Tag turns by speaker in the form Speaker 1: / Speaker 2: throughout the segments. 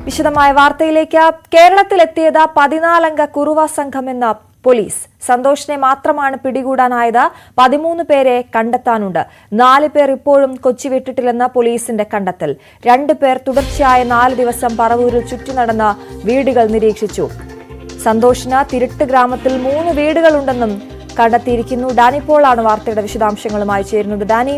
Speaker 1: വിശദമായ വാർത്തയിലേക്ക്. കേരളത്തിലെത്തിയത് 14 കുറുവ സംഘമെന്ന പോലീസ്. സന്തോഷിനെ മാത്രമാണ് പിടികൂടാനായത്. 13 പേരെ കണ്ടെത്താനുണ്ട്. 4 പേർ ഇപ്പോഴും കൊച്ചി വിട്ടിട്ടില്ലെന്ന് പോലീസിന്റെ കണ്ടെത്തൽ. 2 പേർ തുടർച്ചയായ 4 ദിവസം പറവൂരിൽ ചുറ്റി നടന്ന വീടുകൾ നിരീക്ഷിച്ചു. സന്തോഷിന് തിരുട്ട് ഗ്രാമത്തിൽ 3 വീടുകളുണ്ടെന്നും കണ്ടെത്തിയിരിക്കുന്നു. ഡാനി പോളാണ് വാർത്തയുടെ വിശദാംശങ്ങളുമായി ചേരുന്നത്. ഡാനി,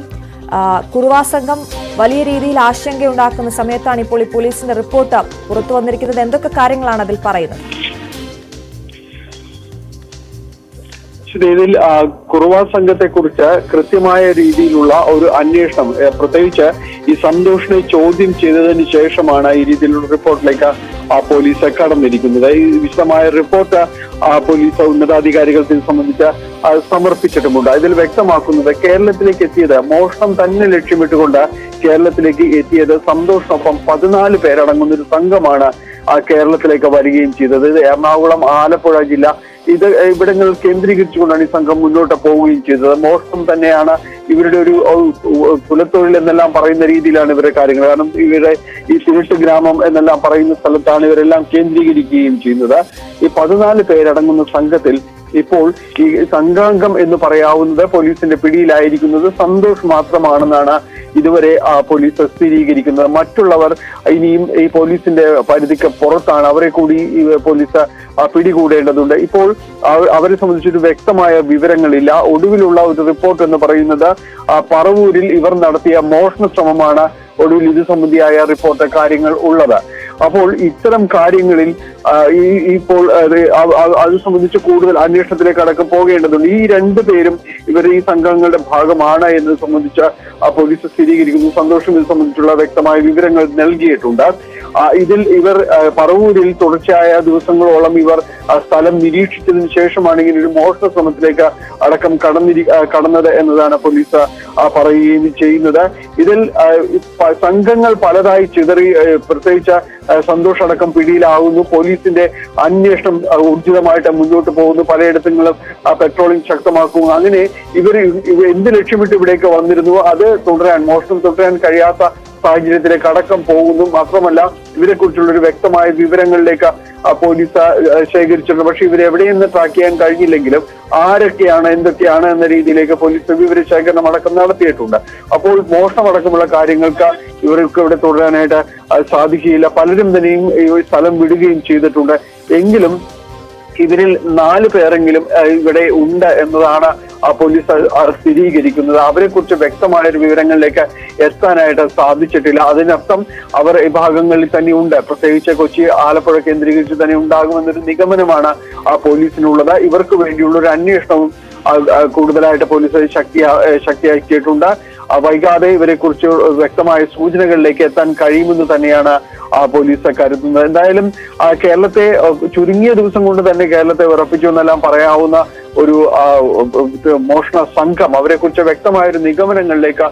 Speaker 1: കുറുവാ സംഘം വലിയ രീതിയിൽ ആശങ്കയുണ്ടാക്കുന്ന സമയത്താണ് ഇപ്പോൾ ഈ പോലീസിന്റെ റിപ്പോർട്ട് പുറത്തു വന്നിരിക്കുന്നത്. എന്തൊക്കെ കാര്യങ്ങളാണ് അതിൽ പറയുന്നത്?
Speaker 2: ഇതിൽ കുറുവാ സംഘത്തെ കുറിച്ച് കൃത്യമായ രീതിയിലുള്ള ഒരു അന്വേഷണം, പ്രത്യേകിച്ച് ഈ സന്തോഷിനെ ചോദ്യം ചെയ്തതിന് ശേഷമാണ് ഈ രീതിയിലുള്ള റിപ്പോർട്ടിലേക്ക് പോലീസ് കടന്നിരിക്കുന്നത്. ഈ വിശദമായ റിപ്പോർട്ട് പോലീസ് ഉന്നതാധികാരികൾക്ക് ഇത് സംബന്ധിച്ച് സമർപ്പിച്ചിട്ടുമുണ്ട്. ഇതിൽ വ്യക്തമാക്കുന്നത് കേരളത്തിലേക്ക് എത്തിയത്, മോഷണം തന്നെ ലക്ഷ്യമിട്ടുകൊണ്ട് കേരളത്തിലേക്ക് എത്തിയത് സന്തോഷിനൊപ്പം 14 പേരടങ്ങുന്ന ഒരു സംഘമാണ് കേരളത്തിലേക്ക് വരികയും ചെയ്തത്. ഇത് എറണാകുളം, ആലപ്പുഴ ജില്ല ഇവിടങ്ങൾ കേന്ദ്രീകരിച്ചുകൊണ്ടാണ് ഈ സംഘം മുന്നോട്ട് പോവുകയും ചെയ്തത്. മോഷണം തന്നെയാണ് ഇവരുടെ ഒരു കുലത്തൊഴിൽ എന്നെല്ലാം പറയുന്ന രീതിയിലാണ് ഇവരുടെ കാര്യങ്ങൾ. കാരണം ഇവരുടെ ഈ തിരുട്ട് ഗ്രാമം എന്നെല്ലാം പറയുന്ന സ്ഥലത്താണ് ഇവരെല്ലാം കേന്ദ്രീകരിക്കുകയും ചെയ്യുന്നത്. ഈ 14 പേരടങ്ങുന്ന സംഘത്തിൽ ഇപ്പോൾ ഈ സംഘാംഗം എന്ന് പറയാവുന്നത് പോലീസിന്റെ പിടിയിലായിരിക്കുന്നത് സന്തോഷ് മാത്രമാണെന്നാണ് ഇതുവരെ പോലീസ് സ്ഥിരീകരിക്കുന്നത്. മറ്റുള്ളവർ ഇനിയും ഈ പോലീസിന്റെ പരിധിക്ക് പുറത്താണ്. അവരെ കൂടി പോലീസ് പിടികൂടേണ്ടതുണ്ട്. ഇപ്പോൾ അവരെ സംബന്ധിച്ചൊരു വ്യക്തമായ വിവരങ്ങളില്ല. ഒടുവിലുള്ള ഒരു റിപ്പോർട്ട് എന്ന് പറയുന്നത് പറവൂരിൽ ഇവർ നടത്തിയ മോഷണ ശ്രമമാണ് ഒടുവിൽ ഇത് സംബന്ധിയായ റിപ്പോർട്ട് കാര്യങ്ങൾ ഉള്ളത്. അപ്പോൾ ഇത്തരം കാര്യങ്ങളിൽ ഇപ്പോൾ അത് സംബന്ധിച്ച് കൂടുതൽ അന്വേഷണത്തിലേക്ക് അടക്കം പോകേണ്ടതുണ്ട്. ഈ 2 പേരും ഇവർ ഈ സംഘങ്ങളുടെ ഭാഗമാണ് എന്നത് സംബന്ധിച്ച് പോലീസ് സ്ഥിരീകരിക്കുന്നു. സന്തോഷം ഇത് സംബന്ധിച്ചുള്ള വ്യക്തമായ വിവരങ്ങൾ നൽകിയിട്ടുണ്ട്. ഇതിൽ ഇവർ പറവൂരിൽ തുടർച്ചയായ ദിവസങ്ങളോളം ഇവർ സ്ഥലം നിരീക്ഷിച്ചതിന് ശേഷമാണ് ഇങ്ങനെ ഒരു മോഷണ ശ്രമത്തിലേക്ക് അടക്കം കടന്നത് എന്നതാണ് പോലീസ് പറയുകയും ചെയ്യുന്നത്. ഇതിൽ സംഘങ്ങൾ പലതായി ചിതറി, പ്രത്യേകിച്ച് സന്തോഷ് അടക്കം പിടിയിലാവുന്നു. പോലീസിന്റെ അന്വേഷണം ഊർജിതമായിട്ട് മുന്നോട്ട് പോകുന്നു. പലയിടത്തും പെട്രോളിംഗ് ശക്തമാക്കുന്നു. അങ്ങനെ ഇവർ എന്ത് ലക്ഷ്യമിട്ട് ഇവിടേക്ക് വന്നിരുന്നു അത് മോഷണം തുടരാൻ കഴിയാത്ത സാഹചര്യത്തിലേക്ക് അടക്കം പോകുന്നു. മാത്രമല്ല ഇവരെ കുറിച്ചുള്ള ഒരു വ്യക്തമായ വിവരങ്ങളിലേക്ക് പോലീസ് ശേഖരിച്ചിട്ടുണ്ട്. പക്ഷെ ഇവരെവിടെയെന്ന് ട്രാക്ക് ചെയ്യാൻ കഴിഞ്ഞില്ലെങ്കിലും ആരൊക്കെയാണ് എന്തൊക്കെയാണ് എന്ന രീതിയിലേക്ക് പോലീസ് വിവര ശേഖരണം അടക്കം നടത്തിയിട്ടുണ്ട്. അപ്പോൾ മോഷണം അടക്കമുള്ള കാര്യങ്ങൾക്ക് ഇവർക്ക് ഇവിടെ തുടരാനായിട്ട് സാധിക്കുകയില്ല. പലരും തന്നെയും ഈ സ്ഥലം വിടുകയും ചെയ്തിട്ടുണ്ട്. എങ്കിലും ഇവരിൽ 4 പേരെങ്കിലും ഇവിടെ ഉണ്ട് എന്നതാണ് പോലീസ് സ്ഥിരീകരിക്കുന്നത്. അവരെ കുറിച്ച് വ്യക്തമായ ഒരു വിവരങ്ങളിലേക്ക് എത്താനായിട്ട് സാധിച്ചിട്ടില്ല. അതിനർത്ഥം അവർ ഈ ഭാഗങ്ങളിൽ തന്നെ ഉണ്ട്, പ്രത്യേകിച്ച് കൊച്ചി, ആലപ്പുഴ കേന്ദ്രീകരിച്ച് തന്നെ ഉണ്ടാകുമെന്നൊരു നിഗമനമാണ് പോലീസിനുള്ളത്. ഇവർക്ക് വേണ്ടിയുള്ള ഒരു അന്വേഷണവും കൂടുതലായിട്ട് പോലീസ് ശക്തിയാക്കിയിട്ടുണ്ട്. വൈകാതെ ഇവരെ കുറിച്ച് വ്യക്തമായ സൂചനകളിലേക്ക് എത്താൻ കഴിയുമെന്ന് തന്നെയാണ് പോലീസ് കരുതുന്നത്. എന്തായാലും കേരളത്തെ ചുരുങ്ങിയ ദിവസം കൊണ്ട് തന്നെ കേരളത്തെ ഉറപ്പിച്ചു എന്നെല്ലാം പറയാവുന്ന ഒരു മോഷണ സംഘം, അവരെ കുറിച്ച് വ്യക്തമായ ഒരു നിഗമനങ്ങളിലേക്ക്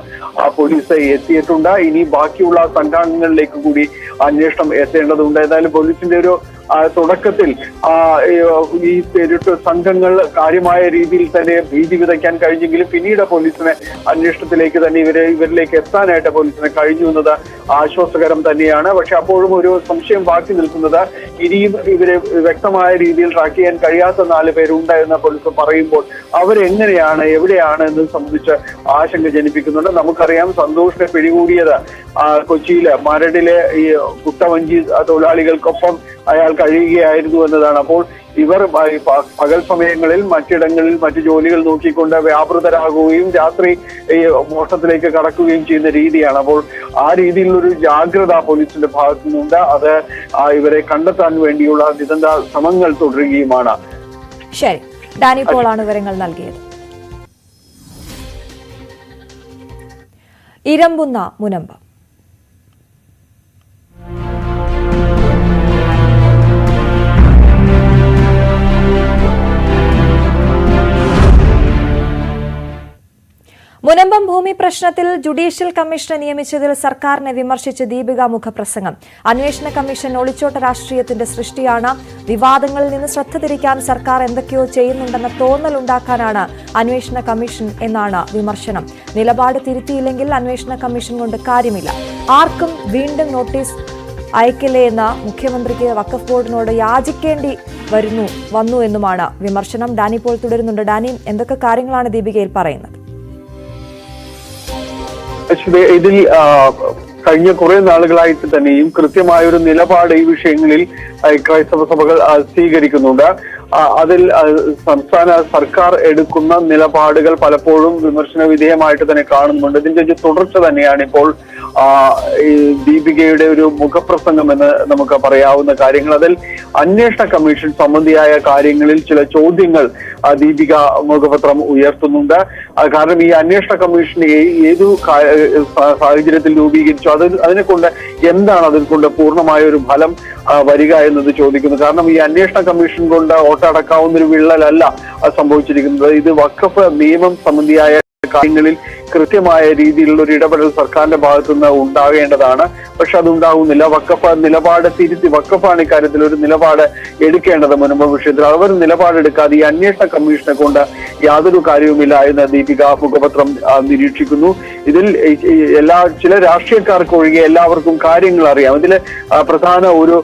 Speaker 2: പോലീസ് എത്തിയിട്ടുണ്ട്. ഇനി ബാക്കിയുള്ള സംഘാംഗങ്ങളിലേക്ക് കൂടി അന്വേഷണം എത്തേണ്ടതുണ്ട്. ഏതായാലും പോലീസിന്റെ ഒരു തുടക്കത്തിൽ ഈ തിരുട്ട് സംഘങ്ങൾ കാര്യമായ രീതിയിൽ തന്നെ ഭീതി വിതയ്ക്കാൻ കഴിഞ്ഞെങ്കിലും പിന്നീട് പോലീസിന് അന്വേഷണത്തിലേക്ക് തന്നെ ഇവരിലേക്ക് എത്താനായിട്ട് പോലീസിന് കഴിഞ്ഞു എന്നത് ആശ്വാസകരം തന്നെയാണ്. പക്ഷെ അപ്പോഴും ഒരു സംശയം ബാക്കി നിൽക്കുന്നത്, ഇനിയും ഇവരെ വ്യക്തമായ രീതിയിൽ ട്രാക്ക് ചെയ്യാൻ കഴിയാത്ത 4 പേരുണ്ട് എന്ന് പോലീസ് പറയുമ്പോൾ അവരെങ്ങനെയാണ്, എവിടെയാണ് എന്നത് സംബന്ധിച്ച് ആശങ്ക ജനിപ്പിക്കുന്നുണ്ട്. നമുക്കറിയാം സന്തോഷിനെ പിടികൂടിയത് കൊച്ചിയിലെ മരടിലെ ഈ കുട്ടവഞ്ചി തൊഴിലാളികൾക്കൊപ്പം അയാൾ കഴിയുകയായിരുന്നു എന്നതാണ്. അപ്പോൾ ഇവർ പകൽ സമയങ്ങളിൽ മറ്റിടങ്ങളിൽ മറ്റു ജോലികൾ നോക്കിക്കൊണ്ട് വ്യാപൃതരാകുകയും രാത്രി ഈ മോഷണത്തിലേക്ക് കടക്കുകയും ചെയ്യുന്ന രീതിയാണ്. അപ്പോൾ ആ രീതിയിലുള്ളൊരു ജാഗ്രത പോലീസിന്റെ ഭാഗത്തു നിന്നുണ്ട്. അത് ഇവരെ കണ്ടെത്താൻ വേണ്ടിയുള്ള നിരന്തര ശ്രമങ്ങൾ തുടരുകയുമാണ്.
Speaker 1: ശരി, ഡാനി പോളാണ് വിവരങ്ങൾ നൽകിയത്. ഇരമ്പുന്ന മുനമ്പം. മുനമ്പം ഭൂമി പ്രശ്നത്തിൽ ജുഡീഷ്യൽ കമ്മീഷനെ നിയമിച്ചതിൽ സർക്കാരിനെ വിമർശിച്ച് ദീപിക മുഖപ്രസംഗം. അന്വേഷണ കമ്മീഷൻ ഒളിച്ചോട്ട രാഷ്ട്രീയത്തിന്റെ സൃഷ്ടിയാണ്. വിവാദങ്ങളിൽ നിന്ന് ശ്രദ്ധ തിരിക്കാൻ സർക്കാർ എന്തൊക്കെയോ ചെയ്യുന്നുണ്ടെന്ന തോന്നലുണ്ടാക്കാനാണ് അന്വേഷണ കമ്മീഷൻ എന്നാണ് വിമർശനം. നിലപാട് തിരുത്തിയില്ലെങ്കിൽ അന്വേഷണ കമ്മീഷൻ കൊണ്ട് കാര്യമില്ല. ആർക്കും വീണ്ടും നോട്ടീസ് അയക്കില്ലേ എന്ന മുഖ്യമന്ത്രിക്ക് വഖഫ് ബോർഡിനോട് യാചിക്കേണ്ടി വന്നു എന്നുമാണ് വിമർശനം. ഡാനി പോൾ തുടരുന്നുണ്ട്. ഡാനി, എന്തൊക്കെ കാര്യങ്ങളാണ് ദീപികയിൽ പറയുന്നത്?
Speaker 2: ഇതിൽ കഴിഞ്ഞ കുറെ നാളുകളായിട്ട് തന്നെയും കൃത്യമായ ഒരു നിലപാട് ഈ വിഷയങ്ങളിൽ ക്രൈസ്തവ സഭകൾ സ്വീകരിക്കുന്നുണ്ട്. അതിൽ സംസ്ഥാന സർക്കാർ എടുക്കുന്ന നിലപാടുകൾ പലപ്പോഴും വിമർശന വിധേയമായിട്ട് തന്നെ കാണുന്നുണ്ട്. ഇതിന്റെ ഒരു തുടർച്ച തന്നെയാണ് ഇപ്പോൾ ദീപികയുടെ ഒരു മുഖപ്രസംഗം എന്ന് നമുക്ക് പറയാവുന്ന കാര്യങ്ങൾ. അതിൽ അന്വേഷണ കമ്മീഷൻ സംബന്ധിയായ കാര്യങ്ങളിൽ ചില ചോദ്യങ്ങൾ ദീപിക മുഖപത്രം ഉയർത്തുന്നുണ്ട്. കാരണം ഈ അന്വേഷണ കമ്മീഷനെ ഏതു സാഹചര്യത്തിൽ രൂപീകരിച്ചു, അതിനെ കൊണ്ട് എന്താണ് അതിൽ കൊണ്ട് പൂർണ്ണമായ ഒരു ഫലം വരിക എന്നത് ചോദിക്കുന്നു. കാരണം ഈ അന്വേഷണ കമ്മീഷൻ കൊണ്ട് ഓട്ടടക്കാവുന്ന ഒരു വിള്ളലല്ല സംഭവിച്ചിരിക്കുന്നത്. ഇത് വഖഫ് നിയമം സംബന്ധിയായ കാര്യങ്ങളിൽ കൃത്യമായ രീതിയിലുള്ള ഒരു ഇടപെടൽ സർക്കാരിന്റെ ഭാഗത്തുനിന്ന് ഉണ്ടാകേണ്ടതാണ്. പക്ഷെ അതുണ്ടാകുന്നില്ല. വഖഫ് നിലപാട് തിരുത്തി, വഖഫാണ് ഇക്കാര്യത്തിൽ ഒരു നിലപാട് എടുക്കേണ്ടത്. മുൻപ് വിഷയത്തിൽ അവർ നിലപാടെടുക്കാതെ ഈ അന്വേഷണ കമ്മീഷനെ കൊണ്ട് യാതൊരു കാര്യവുമില്ല എന്ന് ദീപിക മുഖപത്രം നിരീക്ഷിക്കുന്നു. ഇതിൽ ചില രാഷ്ട്രീയക്കാർക്ക് ഒഴികെ എല്ലാവർക്കും കാര്യങ്ങൾ അറിയാം. ഇതിൽ പ്രധാന ഒരു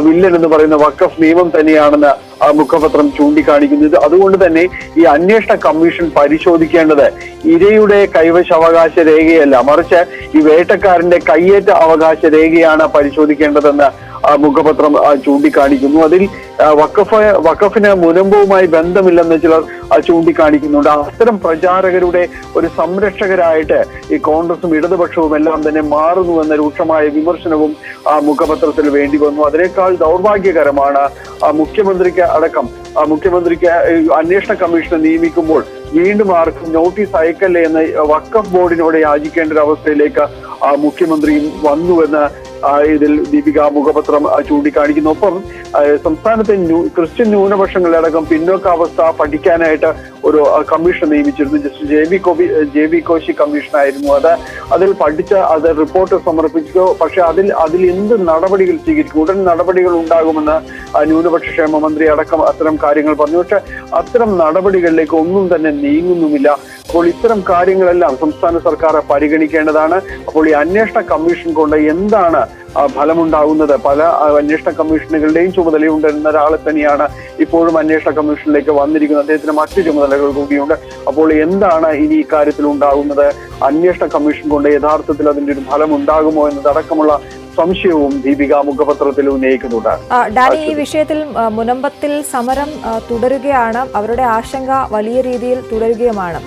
Speaker 2: വില്ലൻ എന്ന് പറയുന്ന വഖഫ് നിയമം തന്നെയാണെന്ന് മുഖപത്രം ചൂണ്ടിക്കാണിക്കുന്നത്. അതുകൊണ്ട് തന്നെ ഈ അന്വേഷണ കമ്മീഷൻ പരിശോധിക്കേണ്ടത് ഇരയുടെ കൈവശാവകാശ രേഖയല്ല, മറിച്ച് ഈ വേട്ടക്കാരന്റെ കയ്യേറ്റ അവകാശ രേഖയാണ് പരിശോധിക്കേണ്ടതെന്ന് മുഖപത്രം ചൂണ്ടിക്കാണിക്കുന്നു. അതിൽ വഖഫിന് മുനമ്പവുമായി ബന്ധമില്ലെന്ന് ചിലർ ചൂണ്ടിക്കാണിക്കുന്നുണ്ട്. അത്തരം പ്രചാരകരുടെ ഒരു സംരക്ഷകരായിട്ട് ഈ കോൺഗ്രസും ഇടതുപക്ഷവും എല്ലാം തന്നെ മാറുന്നുവെന്ന രൂക്ഷമായ വിമർശനവും മുഖപത്രത്തിൽ വേണ്ടി വന്നു. അതിനേക്കാൾ ദൗർഭാഗ്യകരമാണ് മുഖ്യമന്ത്രിക്ക് അന്വേഷണ കമ്മീഷനെ നിയമിക്കുമ്പോൾ വീണ്ടും ആർക്കും നോട്ടീസ് അയക്കല്ലേ എന്ന് വഖഫ് ബോർഡിനോട് യാചിക്കേണ്ട ഒരു അവസ്ഥയിലേക്ക് മുഖ്യമന്ത്രിയും വന്നുവെന്ന് ഇതിൽ ദീപിക മുഖപത്രം ചൂണ്ടിക്കാണിക്കുന്നു. ഒപ്പം സംസ്ഥാനത്തെ ക്രിസ്ത്യൻ ന്യൂനപക്ഷങ്ങളടക്കം പിന്നോക്കാവസ്ഥ പഠിക്കാനായിട്ട് ഒരു കമ്മീഷൻ നിയമിച്ചിരുന്നു. ജസ്റ്റിസ് ജെ ബി കോശി കമ്മീഷനായിരുന്നു അതിൽ അത് റിപ്പോർട്ട് സമർപ്പിച്ചു. പക്ഷെ അതിൽ എന്ത് നടപടികൾ സ്വീകരിക്കും, ഉടൻ നടപടികൾ ഉണ്ടാകുമെന്ന് ന്യൂനപക്ഷ ക്ഷേമ മന്ത്രി അടക്കം അത്തരം കാര്യങ്ങൾ പറഞ്ഞു. പക്ഷെ അത്തരം നടപടികളിലേക്ക് ഒന്നും തന്നെ നീങ്ങുന്നുമില്ല. അപ്പോൾ ഇത്തരം കാര്യങ്ങളെല്ലാം സംസ്ഥാന സർക്കാർ പരിഗണിക്കേണ്ടതാണ്. അപ്പോൾ ഈ അന്വേഷണ കമ്മീഷൻ കൊണ്ട് എന്താണ് ഫലമുണ്ടാകുന്നത്? പല അന്വേഷണ കമ്മീഷനുകളുടെയും ചുമതലയുണ്ടെന്ന ഒരാളെ തന്നെയാണ് ഇപ്പോഴും അന്വേഷണ കമ്മീഷനിലേക്ക് വന്നിരിക്കുന്നത്. അദ്ദേഹത്തിന് മറ്റു ചുമതലകൾ കൂടിയുണ്ട്. അപ്പോൾ എന്താണ് ഇനി ഇക്കാര്യത്തിൽ ഉണ്ടാകുന്നത്? അന്വേഷണ കമ്മീഷൻ കൊണ്ട് യഥാർത്ഥത്തിൽ അതിന്റെ ഒരു ഫലം ഉണ്ടാകുമോ എന്നതടക്കമുള്ള സംശയവും ദീപിക മുഖപത്രത്തിൽ ഉന്നയിക്കുന്നുണ്ട്.
Speaker 1: ഡാനി, ഈ വിഷയത്തിൽ മുനമ്പത്തിൽ സമരം തുടരുകയാണ്. അവരുടെ ആശങ്ക വലിയ രീതിയിൽ തുടരുകയുമാണ്.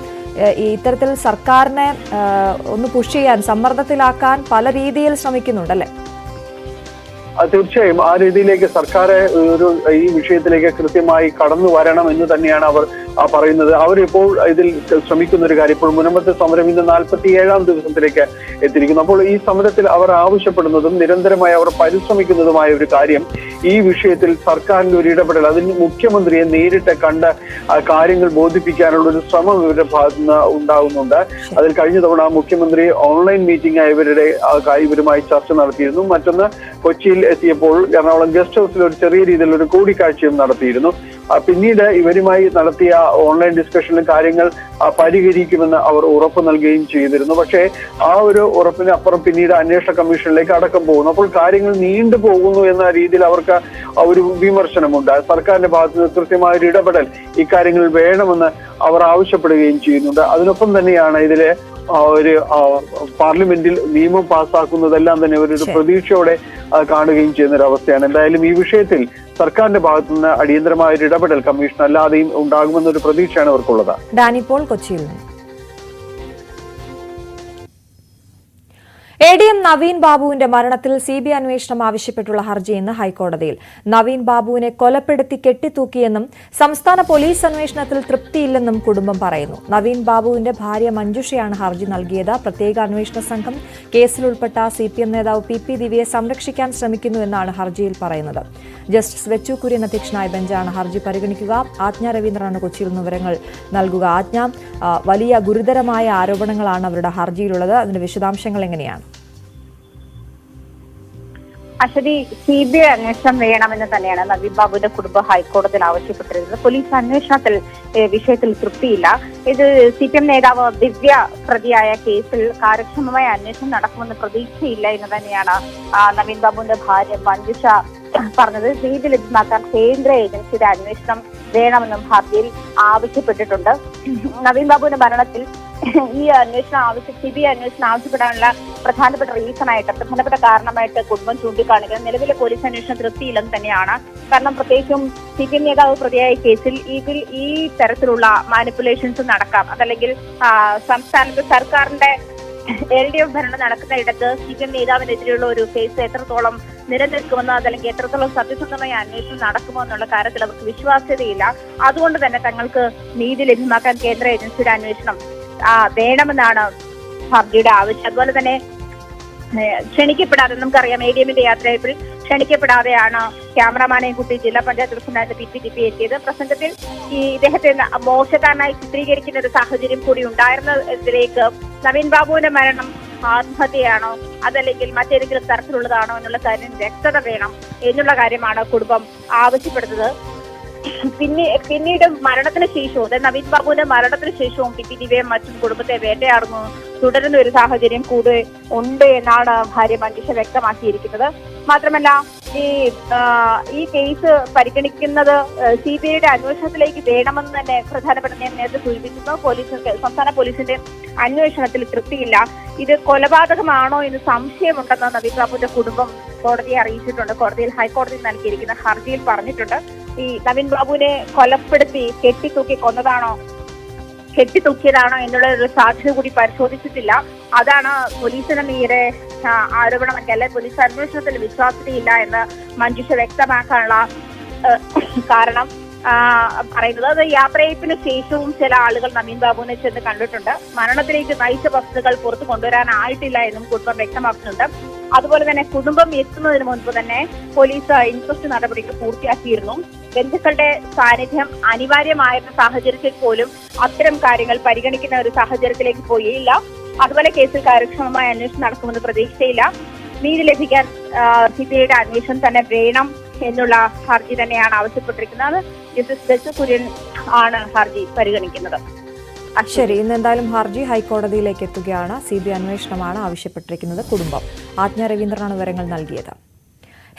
Speaker 1: ഇത്തരത്തിൽ സർക്കാരിനെ ഒന്ന് പുഷ് ചെയ്യാൻ, സമ്മർദ്ദത്തിലാക്കാൻ പല രീതിയിൽ ശ്രമിക്കുന്നുണ്ടല്ലേ?
Speaker 2: തീർച്ചയായും ആ രീതിയിലേക്ക് സർക്കാർ ഈ വിഷയത്തിലേക്ക് കൃത്യമായി കടന്നു വരണം എന്ന് തന്നെയാണ് അവർ പറയുന്നത്. അവരിപ്പോൾ ഇതിൽ ശ്രമിക്കുന്ന ഒരു കാര്യം, ഇപ്പോൾ മുനമ്പത്തെ സമരം ഇന്ന് 47ാം ദിവസത്തിലേക്ക് എത്തിയിരിക്കുന്നു. അപ്പോൾ ഈ സമരത്തിൽ അവർ ആവശ്യപ്പെടുന്നതും നിരന്തരമായി അവർ പരിശ്രമിക്കുന്നതുമായ ഒരു കാര്യം, ഈ വിഷയത്തിൽ സർക്കാരിന്റെ ഒരു ഇടപെടൽ, അതിന് മുഖ്യമന്ത്രിയെ നേരിട്ട് കണ്ട് കാര്യങ്ങൾ ബോധിപ്പിക്കാനുള്ള ഒരു ശ്രമം ഇവരുടെ ഭാഗത്തുനിന്ന് ഉണ്ടാകുന്നുണ്ട്. അതിൽ കഴിഞ്ഞ തവണ മുഖ്യമന്ത്രി ഓൺലൈൻ മീറ്റിംഗ് ഇവരുമായി ചർച്ച നടത്തിയിരുന്നു. മറ്റൊന്ന് കൊച്ചിയിൽ എത്തിയപ്പോൾ എറണാകുളം ഗസ്റ്റ് ഹൗസിൽ ഒരു ചെറിയ രീതിയിലുള്ള ഒരു കൂടിക്കാഴ്ചയും നടത്തിയിരുന്നു. പിന്നീട് ഇവരുമായി നടത്തിയ ഓൺലൈൻ ഡിസ്കഷനിൽ കാര്യങ്ങൾ പരിഹരിക്കുമെന്ന് അവർ ഉറപ്പ് നൽകുകയും ചെയ്തിരുന്നു. പക്ഷേ ആ ഒരു ഉറപ്പിന് അപ്പുറം പിന്നീട് അന്വേഷണ കമ്മീഷനിലേക്ക് അടക്കം പോകുന്നു. അപ്പോൾ കാര്യങ്ങൾ നീണ്ടു പോകുന്നു എന്ന രീതിയിൽ അവർക്ക് ഒരു വിമർശനമുണ്ട്. സർക്കാരിന്റെ ഭാഗത്ത് നിന്ന് കൃത്യമായ ഒരു ഇടപെടൽ ഇക്കാര്യങ്ങളിൽ വേണമെന്ന് അവർ ആവശ്യപ്പെടുകയും ചെയ്യുന്നുണ്ട്. അതിനൊപ്പം തന്നെയാണ് ഇതിലെ ഒരു പാർലമെന്റിൽ നിയമം പാസ്സാക്കുന്നതെല്ലാം തന്നെ ഒരു പ്രതീക്ഷയോടെ കാണുകയും ചെയ്യുന്ന ഒരു അവസ്ഥയാണ്. എന്തായാലും ഈ വിഷയത്തിൽ സർക്കാരിന്റെ ഭാഗത്തുനിന്ന് അടിയന്തരമായ ഒരു ഇടപെടൽ കമ്മീഷൻ അല്ലാതെയും ഉണ്ടാകുമെന്നൊരു പ്രതീക്ഷയാണ് അവർക്കുള്ളത്.
Speaker 1: ഡാനി പോൾ, കൊച്ചിയിൽ നിന്ന്. ADM നവീൻ ബാബുവിന്റെ മരണത്തിൽ CBI അന്വേഷണം ആവശ്യപ്പെട്ടുള്ള ഹർജി ഇന്ന് ഹൈക്കോടതിയിൽ. നവീൻ ബാബുവിനെ കൊലപ്പെടുത്തി കെട്ടിത്തൂക്കിയെന്നും സംസ്ഥാന പോലീസ് അന്വേഷണത്തിൽ തൃപ്തിയില്ലെന്നും കുടുംബം പറയുന്നു. നവീൻ ബാബുവിന്റെ ഭാര്യ മഞ്ജുഷയാണ് ഹർജി നൽകിയത്. പ്രത്യേക അന്വേഷണ സംഘം കേസിൽ ഉൾപ്പെട്ട CPM നേതാവ് PP ദിവ്യയെ സംരക്ഷിക്കാൻ ശ്രമിക്കുന്നുവെന്നാണ് ഹർജിയിൽ പറയുന്നത്. ജസ്റ്റിസ് വെച്ചു കുര്യൻ അധ്യക്ഷനായ ബെഞ്ചാണ് ഹർജി പരിഗണിക്കുക. ആജ്ഞ രവീന്ദ്രനാണ് കൊച്ചിയിൽ നിന്ന് വിവരങ്ങൾ നൽകുക. ആജ്ഞ, വലിയ ഗുരുതരമായ ആരോപണങ്ങളാണ് അവരുടെ ഹർജിയിലുള്ളത്. അതിന്റെ വിശദാംശങ്ങൾ എങ്ങനെയാണ്?
Speaker 3: അശ്വതി, CBI അന്വേഷണം വേണമെന്ന് തന്നെയാണ് നവീൻ ബാബുവിന്റെ കുടുംബം ഹൈക്കോടതിയിൽ ആവശ്യപ്പെട്ടിരുന്നത്. പോലീസ് അന്വേഷണത്തിൽ വിഷയത്തിൽ തൃപ്തിയില്ല. ഇത് CPM നേതാവ് ദിവ്യ പ്രതിയായ കേസിൽ കാര്യക്ഷമമായ അന്വേഷണം നടക്കുമെന്ന് പ്രതീക്ഷയില്ല എന്ന് തന്നെയാണ് നവീൻ ബാബുവിന്റെ ഭാര്യ മഞ്ജുഷ പറഞ്ഞത്. നീതി ലഭ്യമാക്കാൻ കേന്ദ്ര ഏജൻസിയുടെ അന്വേഷണം വേണമെന്നും ഹർജിയിൽ ആവശ്യപ്പെട്ടിട്ടുണ്ട്. നവീൻ ബാബുവിന്റെ മരണത്തിൽ ഈ CBI അന്വേഷണം ആവശ്യപ്പെടാനുള്ള പ്രധാനപ്പെട്ട കാരണമായിട്ട് കുടുംബം ചൂണ്ടിക്കാണിക്കുന്നത് നിലവിലെ പോലീസ് അന്വേഷണം തൃപ്തിയില്ലെന്ന് തന്നെയാണ്. കാരണം പ്രത്യേകിച്ചും CPM നേതാവ് പ്രതിയായ കേസിൽ ഈ തരത്തിലുള്ള മാനിപ്പുലേഷൻസ് നടക്കാം. അതല്ലെങ്കിൽ സംസ്ഥാനത്ത് സർക്കാരിന്റെ LDF ഭരണം നടക്കുന്ന ഇടത്ത് CPM നേതാവിനെതിരെയുള്ള ഒരു കേസ് എത്രത്തോളം നിലനിൽക്കുമെന്നോ അതല്ലെങ്കിൽ എത്രത്തോളം സത്യസന്ധമായ അന്വേഷണം നടക്കുമോ എന്നുള്ള കാര്യത്തിൽ അവർക്ക് വിശ്വാസ്യതയില്ല. അതുകൊണ്ട് തന്നെ തങ്ങൾക്ക് നീതി ലഭ്യമാക്കാൻ കേന്ദ്ര ഏജൻസിയുടെ അന്വേഷണം വേണമെന്നാണ് ഹർജിയുടെ ആവശ്യം. അതുപോലെ തന്നെ ക്ഷണിക്കപ്പെടാതെ, നമുക്കറിയാം ADMന്റെ യാത്രയപ്പിൽ ക്ഷണിക്കപ്പെടാതെയാണ് ക്യാമറമാനെയും കൂട്ടി ജില്ലാ പഞ്ചായത്ത് പ്രസിഡന്റ് PPTP എത്തിയത്. പ്രസംഗത്തിൽ ഇദ്ദേഹത്തെ മോശക്കാരനായി ചിത്രീകരിക്കുന്ന ഒരു സാഹചര്യം കൂടി ഉണ്ടായിരുന്നതിലേക്ക് നവീൻ ബാബുവിന്റെ മരണം ആത്മഹത്യയാണോ അതല്ലെങ്കിൽ മറ്റേതെങ്കിലും തരത്തിലുള്ളതാണോ എന്നുള്ള കാര്യം വ്യക്തത വേണം എന്നുള്ള കാര്യമാണ് കുടുംബം ആവശ്യപ്പെടുന്നത്. പിന്നീട് മരണത്തിന് ശേഷവും നവീൻ ബാബുവിന്റെ മരണത്തിന് ശേഷവും PPTVയും മറ്റും കുടുംബത്തെ വേട്ടയാടുന്നു തുടരുന്ന ഒരു സാഹചര്യം കൂടെ ഉണ്ട് എന്നാണ് ഭാര്യ മഞ്ജുഷ വ്യക്തമാക്കിയിരിക്കുന്നത്. മാത്രമല്ല ഈ കേസ് പരിഗണിക്കുന്നത് CBIയുടെ അന്വേഷണത്തിലേക്ക് വേണമെന്ന് തന്നെ പ്രധാനപ്പെട്ട ഞാൻ നേരത്തെ സൂചിപ്പിക്കുന്നു. സംസ്ഥാന പോലീസിന്റെ അന്വേഷണത്തിൽ തൃപ്തിയില്ല. ഇത് കൊലപാതകമാണോ എന്ന് സംശയമുണ്ടെന്ന് നവീൻ ബാബുവിന്റെ കുടുംബം കോടതിയെ അറിയിച്ചിട്ടുണ്ട്. ഹൈക്കോടതിയിൽ നൽകിയിരിക്കുന്ന ഹർജിയിൽ പറഞ്ഞിട്ടുണ്ട്. ഈ നവീൻ ബാബുവിനെ കൊലപ്പെടുത്തി കെട്ടിത്തൂക്കിയതാണോ എന്നുള്ള ഒരു സാധ്യത കൂടി പരിശോധിച്ചിട്ടില്ല. അതാണ് പോലീസിന് നേരെ ആരോപണം. അല്ലെ പോലീസ് അന്വേഷണത്തിൽ വിശ്വാസ്യതയില്ല എന്ന് മഞ്ജുഷ വ്യക്തമാക്കാനുള്ള കാരണം പറയുന്നത്. അത് യാത്രയപ്പിന് ശേഷവും ചില ആളുകൾ നവീൻ ബാബുവിനെ ചെന്ന് കണ്ടിട്ടുണ്ട്. മരണത്തിലേക്ക് നയിച്ച വസ്തുക്കൾ പുറത്തു കൊണ്ടുവരാനായിട്ടില്ല എന്നും കുടുംബം വ്യക്തമാക്കുന്നുണ്ട്. അതുപോലെ തന്നെ കുടുംബം എത്തുന്നതിന് മുൻപ് തന്നെ പോലീസ് ഇൻക്വസ്റ്റ് നടപടികൾ പൂർത്തിയാക്കിയിരുന്നു. ബന്ധുക്കളുടെ സാന്നിധ്യം അനിവാര്യമായിരുന്ന സാഹചര്യത്തിൽ പോലും അത്തരം കാര്യങ്ങൾ പരിഗണിക്കുന്ന ഒരു സാഹചര്യത്തിലേക്ക് പോയില്ല. അതുപോലെ കേസിൽ കാര്യക്ഷമമായ അന്വേഷണം നടക്കുമെന്ന് പ്രതീക്ഷയില്ല. നീതി ലഭിക്കാൻ CBIയുടെ അന്വേഷണം തന്നെ വേണം എന്നുള്ള ഹർജി തന്നെയാണ് ആവശ്യപ്പെട്ടിരിക്കുന്നത്. ജസ്റ്റിസ് ബെച്ചു കുര്യൻ ആണ് ഹർജി പരിഗണിക്കുന്നത്.
Speaker 1: ശരി, ഇന്ന് എന്തായാലും ഹർജി ഹൈക്കോടതിയിലേക്ക് എത്തുകയാണ്. CBI അന്വേഷണമാണ് ആവശ്യപ്പെട്ടിരിക്കുന്നത് കുടുംബം. ആജ്ഞ രവീന്ദ്രനാണ് വിവരങ്ങൾ നൽകിയത്.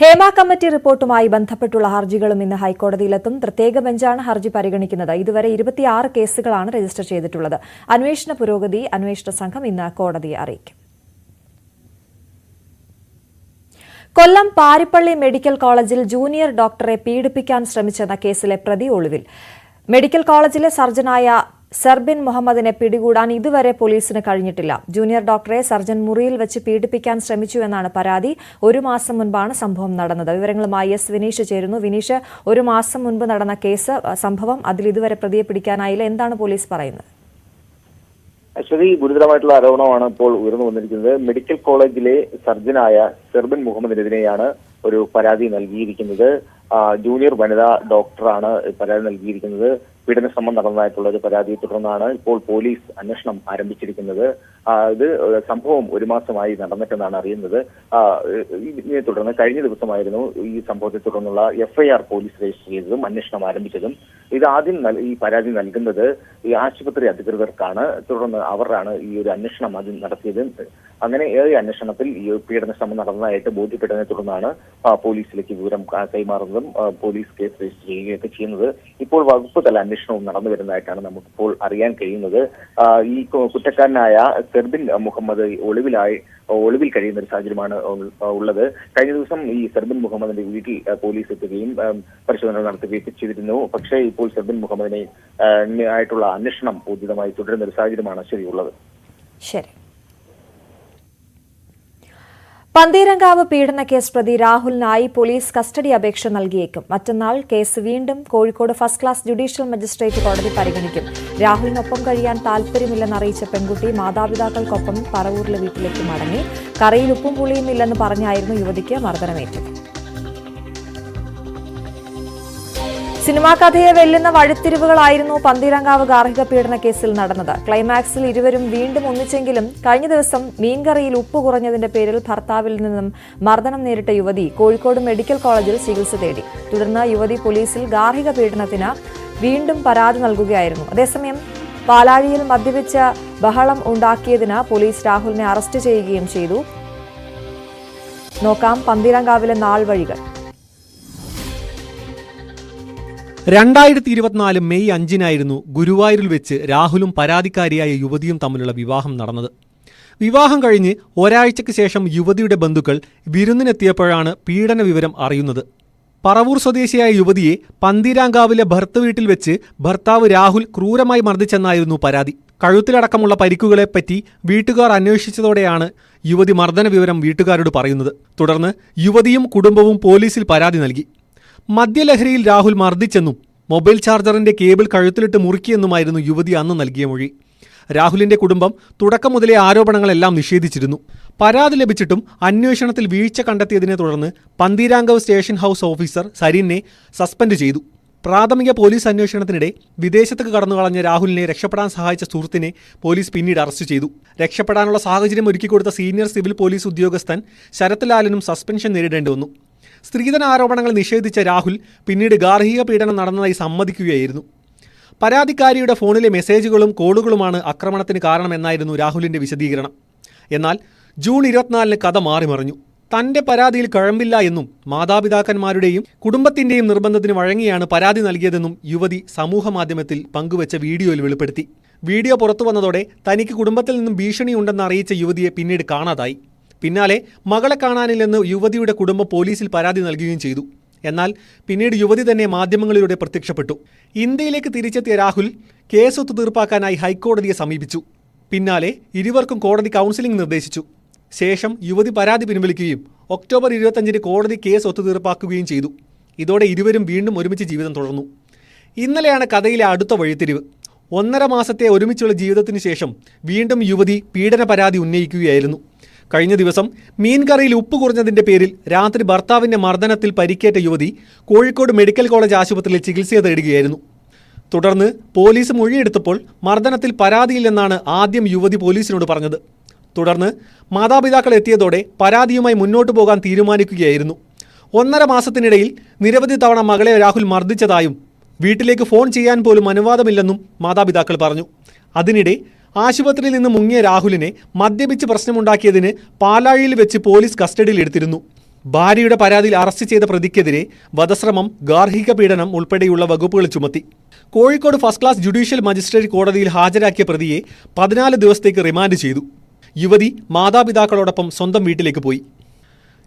Speaker 1: ഹേമ കമ്മിറ്റി റിപ്പോർട്ടുമായി ബന്ധപ്പെട്ടുള്ള ഹർജികളും ഇന്ന് ഹൈക്കോടതിയിലെത്തും. പ്രത്യേക ബെഞ്ചാണ് ഹർജി പരിഗണിക്കുന്നത്. ഇതുവരെ 26 കേസുകളാണ് രജിസ്റ്റർ ചെയ്തിട്ടുള്ളത്. അന്വേഷണ പുരോഗതി അന്വേഷണ സംഘം ഇന്ന് കോടതിയെ അറിയിക്കും. കൊല്ലം പാരിപ്പള്ളി മെഡിക്കൽ കോളേജിൽ ജൂനിയർ ഡോക്ടറെ പീഡിപ്പിക്കാൻ ശ്രമിച്ചെന്ന കേസിലെ പ്രതി ഒളിവിൽ. മെഡിക്കൽ കോളേജിലെ സർജനായ സർബിൻ മുഹമ്മദിനെ പിടികൂടാൻ ഇതുവരെ പോലീസിന് കഴിഞ്ഞിട്ടില്ല. ജൂനിയർ ഡോക്ടറെ സർജൻ മുറിയിൽ വെച്ച് പീഡിപ്പിക്കാൻ ശ്രമിച്ചു എന്നാണ് പരാതി. 1 മാസം മുൻപാണ് സംഭവം നടന്നത്. വിവരങ്ങളുമായി വിനീഷ് ചേരുന്നു. വിനീഷ്, 1 മാസം മുൻപ് നടന്ന കേസ് സംഭവം, അതിൽ ഇതുവരെ പ്രതിയെ പിടിക്കാനായില്ല. എന്താണ് പോലീസ് പറയുന്നത്?
Speaker 4: അശ്വതി, ഗുരുതരമായിട്ടുള്ള ആരോപണമാണ് ഇപ്പോൾ ഉയർന്നു വന്നിരിക്കുന്നത്. മെഡിക്കൽ കോളേജിലെ സർജനായ സെർബിൻ മുഹമ്മദിനെതിരെയാണ് ഒരു പരാതി നൽകിയിരിക്കുന്നത്. ജൂനിയർ വനിതാ ഡോക്ടറാണ് പരാതി നൽകിയിരിക്കുന്നത്. പീഡന ശ്രമം നടന്നതായിട്ടുള്ള ഒരു പരാതിയെ തുടർന്നാണ് ഇപ്പോൾ പോലീസ് അന്വേഷണം ആരംഭിച്ചിരിക്കുന്നത്. ഇത് സംഭവം 1 മാസമായി നടന്നിട്ടെന്നാണ് അറിയുന്നത്. ഇതിനെ തുടർന്ന് കഴിഞ്ഞ ദിവസമായിരുന്നു ഈ സംഭവത്തെ തുടർന്നുള്ള FIR പോലീസ് രജിസ്റ്റർ ചെയ്തതും അന്വേഷണം ആരംഭിച്ചതും. ഇത് ആദ്യം ഈ പരാതി നൽകുന്നത് ഈ ആശുപത്രി അധികൃതർക്കാണ്. തുടർന്ന് അവരാണ് ഈ ഒരു അന്വേഷണം ആദ്യം നടത്തിയത്. അങ്ങനെ ഈ അന്വേഷണത്തിൽ ഈ പീഡന ശ്രമം നടന്നതായിട്ട് ബോധ്യപ്പെട്ടതിനെ തുടർന്നാണ് പോലീസിലേക്ക് വിവരം കൈമാറുന്നതും പോലീസ് കേസ് രജിസ്റ്റർ ചെയ്യുകയൊക്കെ ചെയ്യുന്നത്. ഇപ്പോൾ വകുപ്പ് തല അന്വേഷണവും നടന്നു വരുന്നതായിട്ടാണ് നമുക്കിപ്പോൾ അറിയാൻ കഴിയുന്നത്. ഈ കുറ്റക്കാരനായ സെർബിൻ മുഹമ്മദ് ഒളിവിൽ കഴിയുന്ന ഒരു സാഹചര്യമാണ് ഉള്ളത്. കഴിഞ്ഞ ദിവസം ഈ സെർബിൻ മുഹമ്മദിന്റെ വീട്ടിൽ പോലീസ് എത്തുകയും പരിശോധന നടത്തുകയൊക്കെ ചെയ്തിരുന്നു. പക്ഷേ ഇപ്പോൾ സെർബിൻ മുഹമ്മദിനെ ആയിട്ടുള്ള അന്വേഷണം ഊർജിതമായി തുടരുന്ന ഒരു സാഹചര്യമാണ് ശരിയുള്ളത്.
Speaker 1: ശരി. പന്തീരങ്കാവ് പീഡനക്കേസ് പ്രതി രാഹുലിനായി പോലീസ് കസ്റ്റഡി അപേക്ഷ നൽകിയേക്കും. മറ്റന്നാൾ കേസ് വീണ്ടും Kozhikode first class judicial magistrate കോടതി പരിഗണിക്കും. രാഹുലിനൊപ്പം കഴിയാൻ താൽപര്യമില്ലെന്നറിയിച്ച പെൺകുട്ടി മാതാപിതാക്കൾക്കൊപ്പം പറവൂരിലെ വീട്ടിലേക്ക് മടങ്ങി. കറിയിൽ ഉപ്പും പുളിയും ഇല്ലെന്ന് പറഞ്ഞായിരുന്നു യുവതിക്ക് മർദ്ദനമേറ്റത്. സിനിമാ കഥയെ വെല്ലുന്ന വഴിത്തിരിവുകളായിരുന്നു പന്തീരങ്കാവ് ഗാർഹിക പീഡന കേസിൽ നടന്നത്. ക്ലൈമാക്സിൽ ഇരുവരും വീണ്ടും ഒന്നിച്ചെങ്കിലും കഴിഞ്ഞ ദിവസം മീൻകറിയിൽ ഉപ്പ് കുറഞ്ഞതിന്റെ പേരിൽ ഭർത്താവിൽ നിന്നും മർദ്ദനം നേരിട്ട യുവതി കോഴിക്കോട് മെഡിക്കൽ കോളേജിൽ ചികിത്സ തേടി. തുടർന്ന് യുവതി പോലീസിൽ ഗാർഹിക പീഡനത്തിന് വീണ്ടും പരാതി നൽകുകയായിരുന്നു. അതേസമയം പാലാഴിയിൽ മദ്യപിച്ച് ബഹളം ഉണ്ടാക്കിയതിന് പോലീസ് രാഹുലിനെ അറസ്റ്റ് ചെയ്യുകയും ചെയ്തു. നോക്കാം പന്തീരങ്കാവിലെ നാൾ വഴികൾ.
Speaker 5: 2024 മെയ് 5 ഗുരുവായൂരിൽ വെച്ച് രാഹുലും പരാതിക്കാരിയായ യുവതിയും തമ്മിലുള്ള വിവാഹം നടന്നത്. വിവാഹം കഴിഞ്ഞ് ഒരാഴ്ചയ്ക്ക് ശേഷം യുവതിയുടെ ബന്ധുക്കൾ വിരുന്നിനെത്തിയപ്പോഴാണ് പീഡന വിവരം അറിയുന്നത്. പറവൂർ സ്വദേശിയായ യുവതിയെ പന്തീരാങ്കാവിലെ ഭർത്തൃവീട്ടിൽ വെച്ച് ഭർത്താവ് രാഹുൽ ക്രൂരമായി മർദ്ദിച്ചെന്നായിരുന്നു പരാതി. കഴുത്തിലടക്കമുള്ള പരിക്കുകളെപ്പറ്റി വീട്ടുകാർ അന്വേഷിച്ചതോടെയാണ് യുവതി മർദ്ദന വിവരം വീട്ടുകാരോട് പറയുന്നത്. തുടർന്ന് യുവതിയും കുടുംബവും പോലീസിൽ പരാതി നൽകി. മദ്യലഹരിയിൽ രാഹുൽ മർദ്ദിച്ചെന്നും മൊബൈൽ ചാർജറിന്റെ കേബിൾ കഴുത്തിലിട്ട് മുറുക്കിയെന്നുമായിരുന്നു യുവതി അന്ന് നൽകിയ മൊഴി. രാഹുലിന്റെ കുടുംബം തുടക്കം മുതലേ ആരോപണങ്ങളെല്ലാം നിഷേധിച്ചിരുന്നു. പരാതി ലഭിച്ചിട്ടും അന്വേഷണത്തിൽ വീഴ്ച കണ്ടെത്തിയതിനെ തുടർന്ന് പന്തീരാങ്കാവ് സ്റ്റേഷൻ ഹൌസ് ഓഫീസർ സരിനെ സസ്പെൻഡ് ചെയ്തു. പ്രാഥമിക പോലീസ് അന്വേഷണത്തിനിടെ വിദേശത്തേക്ക് കടന്നുകളഞ്ഞ രാഹുലിനെ രക്ഷപ്പെടാൻ സഹായിച്ച സുഹൃത്തിനെ പോലീസ് പിന്നീട് അറസ്റ്റ് ചെയ്തു. രക്ഷപ്പെടാനുള്ള സാഹചര്യം ഒരുക്കിക്കൊടുത്ത സീനിയർ സിവിൽ പോലീസ് ഉദ്യോഗസ്ഥൻ ശരത് ലാലിനും സസ്പെൻഷൻ നേരിടേണ്ടി വന്നു. സ്ത്രീധന ആരോപണങ്ങൾ നിഷേധിച്ച രാഹുൽ പിന്നീട് ഗാർഹിക പീഡനം നടന്നതായി സമ്മതിക്കുകയായിരുന്നു. പരാതിക്കാരിയുടെ ഫോണിലെ മെസ്സേജുകളും കോളുകളുമാണ് ആക്രമണത്തിന് കാരണമെന്നായിരുന്നു രാഹുലിന്റെ വിശദീകരണം. എന്നാൽ ജൂൺ 24 കഥ മാറിമറിഞ്ഞു. തന്റെ പരാതിയിൽ കഴമ്പില്ല എന്നും മാതാപിതാക്കന്മാരുടെയും കുടുംബത്തിന്റെയും നിർബന്ധത്തിന് വഴങ്ങിയാണ് പരാതി നൽകിയതെന്നും യുവതി സമൂഹമാധ്യമത്തിൽ പങ്കുവച്ച വീഡിയോയിൽ വെളിപ്പെടുത്തി. വീഡിയോ പുറത്തു വന്നതോടെ തനിക്ക് കുടുംബത്തിൽ നിന്നും ഭീഷണിയുണ്ടെന്ന് അറിയിച്ച യുവതിയെ പിന്നീട് കാണാതായി. പിന്നാലെ മകളെ കാണാനില്ലെന്ന് യുവതിയുടെ കുടുംബം പോലീസിൽ പരാതി നൽകുകയും ചെയ്തു. എന്നാൽ പിന്നീട് യുവതി തന്നെ മാധ്യമങ്ങളിലൂടെ പ്രത്യക്ഷപ്പെട്ടു. ഇന്ത്യയിലേക്ക് തിരിച്ചെത്തിയ രാഹുൽ കേസ് ഒത്തുതീർപ്പാക്കാനായി ഹൈക്കോടതിയെ സമീപിച്ചു. പിന്നാലെ ഇരുവർക്കും കോടതി കൗൺസിലിംഗ് നിർദ്ദേശിച്ചു. ശേഷം യുവതി പരാതി പിൻവലിക്കുകയും ഒക്ടോബർ 25 കോടതി കേസ് ഒത്തുതീർപ്പാക്കുകയും ചെയ്തു. ഇതോടെ ഇരുവരും വീണ്ടും ഒരുമിച്ച് ജീവിതം തുടർന്നു. ഇന്നലെയാണ് കഥയിലെ അടുത്ത വഴിത്തിരിവ്. 1.5 മാസത്തെ ഒരുമിച്ചുള്ള ജീവിതത്തിന് ശേഷം വീണ്ടും യുവതി പീഡന പരാതി ഉന്നയിക്കുകയായിരുന്നു. കഴിഞ്ഞ ദിവസം മീൻകറിയിൽ ഉപ്പ് കുറഞ്ഞതിന്റെ പേരിൽ രാത്രി ഭർത്താവിന്റെ മർദ്ദനത്തിൽ പരിക്കേറ്റ യുവതി കോഴിക്കോട് മെഡിക്കൽ കോളേജ് ആശുപത്രിയിൽ ചികിത്സ തേടുകയായിരുന്നു. തുടർന്ന് പോലീസ് മൊഴിയെടുത്തപ്പോൾ മർദ്ദനത്തിൽ പരാതിയില്ലെന്നാണ് ആദ്യം യുവതി പോലീസിനോട് പറഞ്ഞത്. തുടർന്ന് മാതാപിതാക്കൾ എത്തിയതോടെ പരാതിയുമായി മുന്നോട്ടു പോകാൻ തീരുമാനിക്കുകയായിരുന്നു. 1.5 മാസത്തിനിടയിൽ നിരവധി തവണ മകളെ രാഹുൽ മർദ്ദിച്ചതായും വീട്ടിലേക്ക് ഫോൺ ചെയ്യാൻ പോലും അനുവാദമില്ലെന്നും മാതാപിതാക്കൾ പറഞ്ഞു. അതിനിടെ ആശുപത്രിയിൽ നിന്ന് മുങ്ങിയ രാഹുലിനെ മദ്യപിച്ച് പ്രശ്നമുണ്ടാക്കിയതിന് പാലാഴിയിൽ വെച്ച് പോലീസ് കസ്റ്റഡിയിൽ എടുത്തിരുന്നു. ഭാര്യയുടെ പരാതിയിൽ അറസ്റ്റ് ചെയ്ത പ്രതിക്കെതിരെ വധശ്രമം, ഗാർഹിക പീഡനം ഉൾപ്പെടെയുള്ള വകുപ്പുകൾ ചുമത്തി. Kozhikode first class judicial magistrate കോടതിയിൽ ഹാജരാക്കിയ പ്രതിയെ 14 ദിവസത്തേക്ക് റിമാൻഡ് ചെയ്തു. യുവതി മാതാപിതാക്കളോടൊപ്പം സ്വന്തം വീട്ടിലേക്ക് പോയി.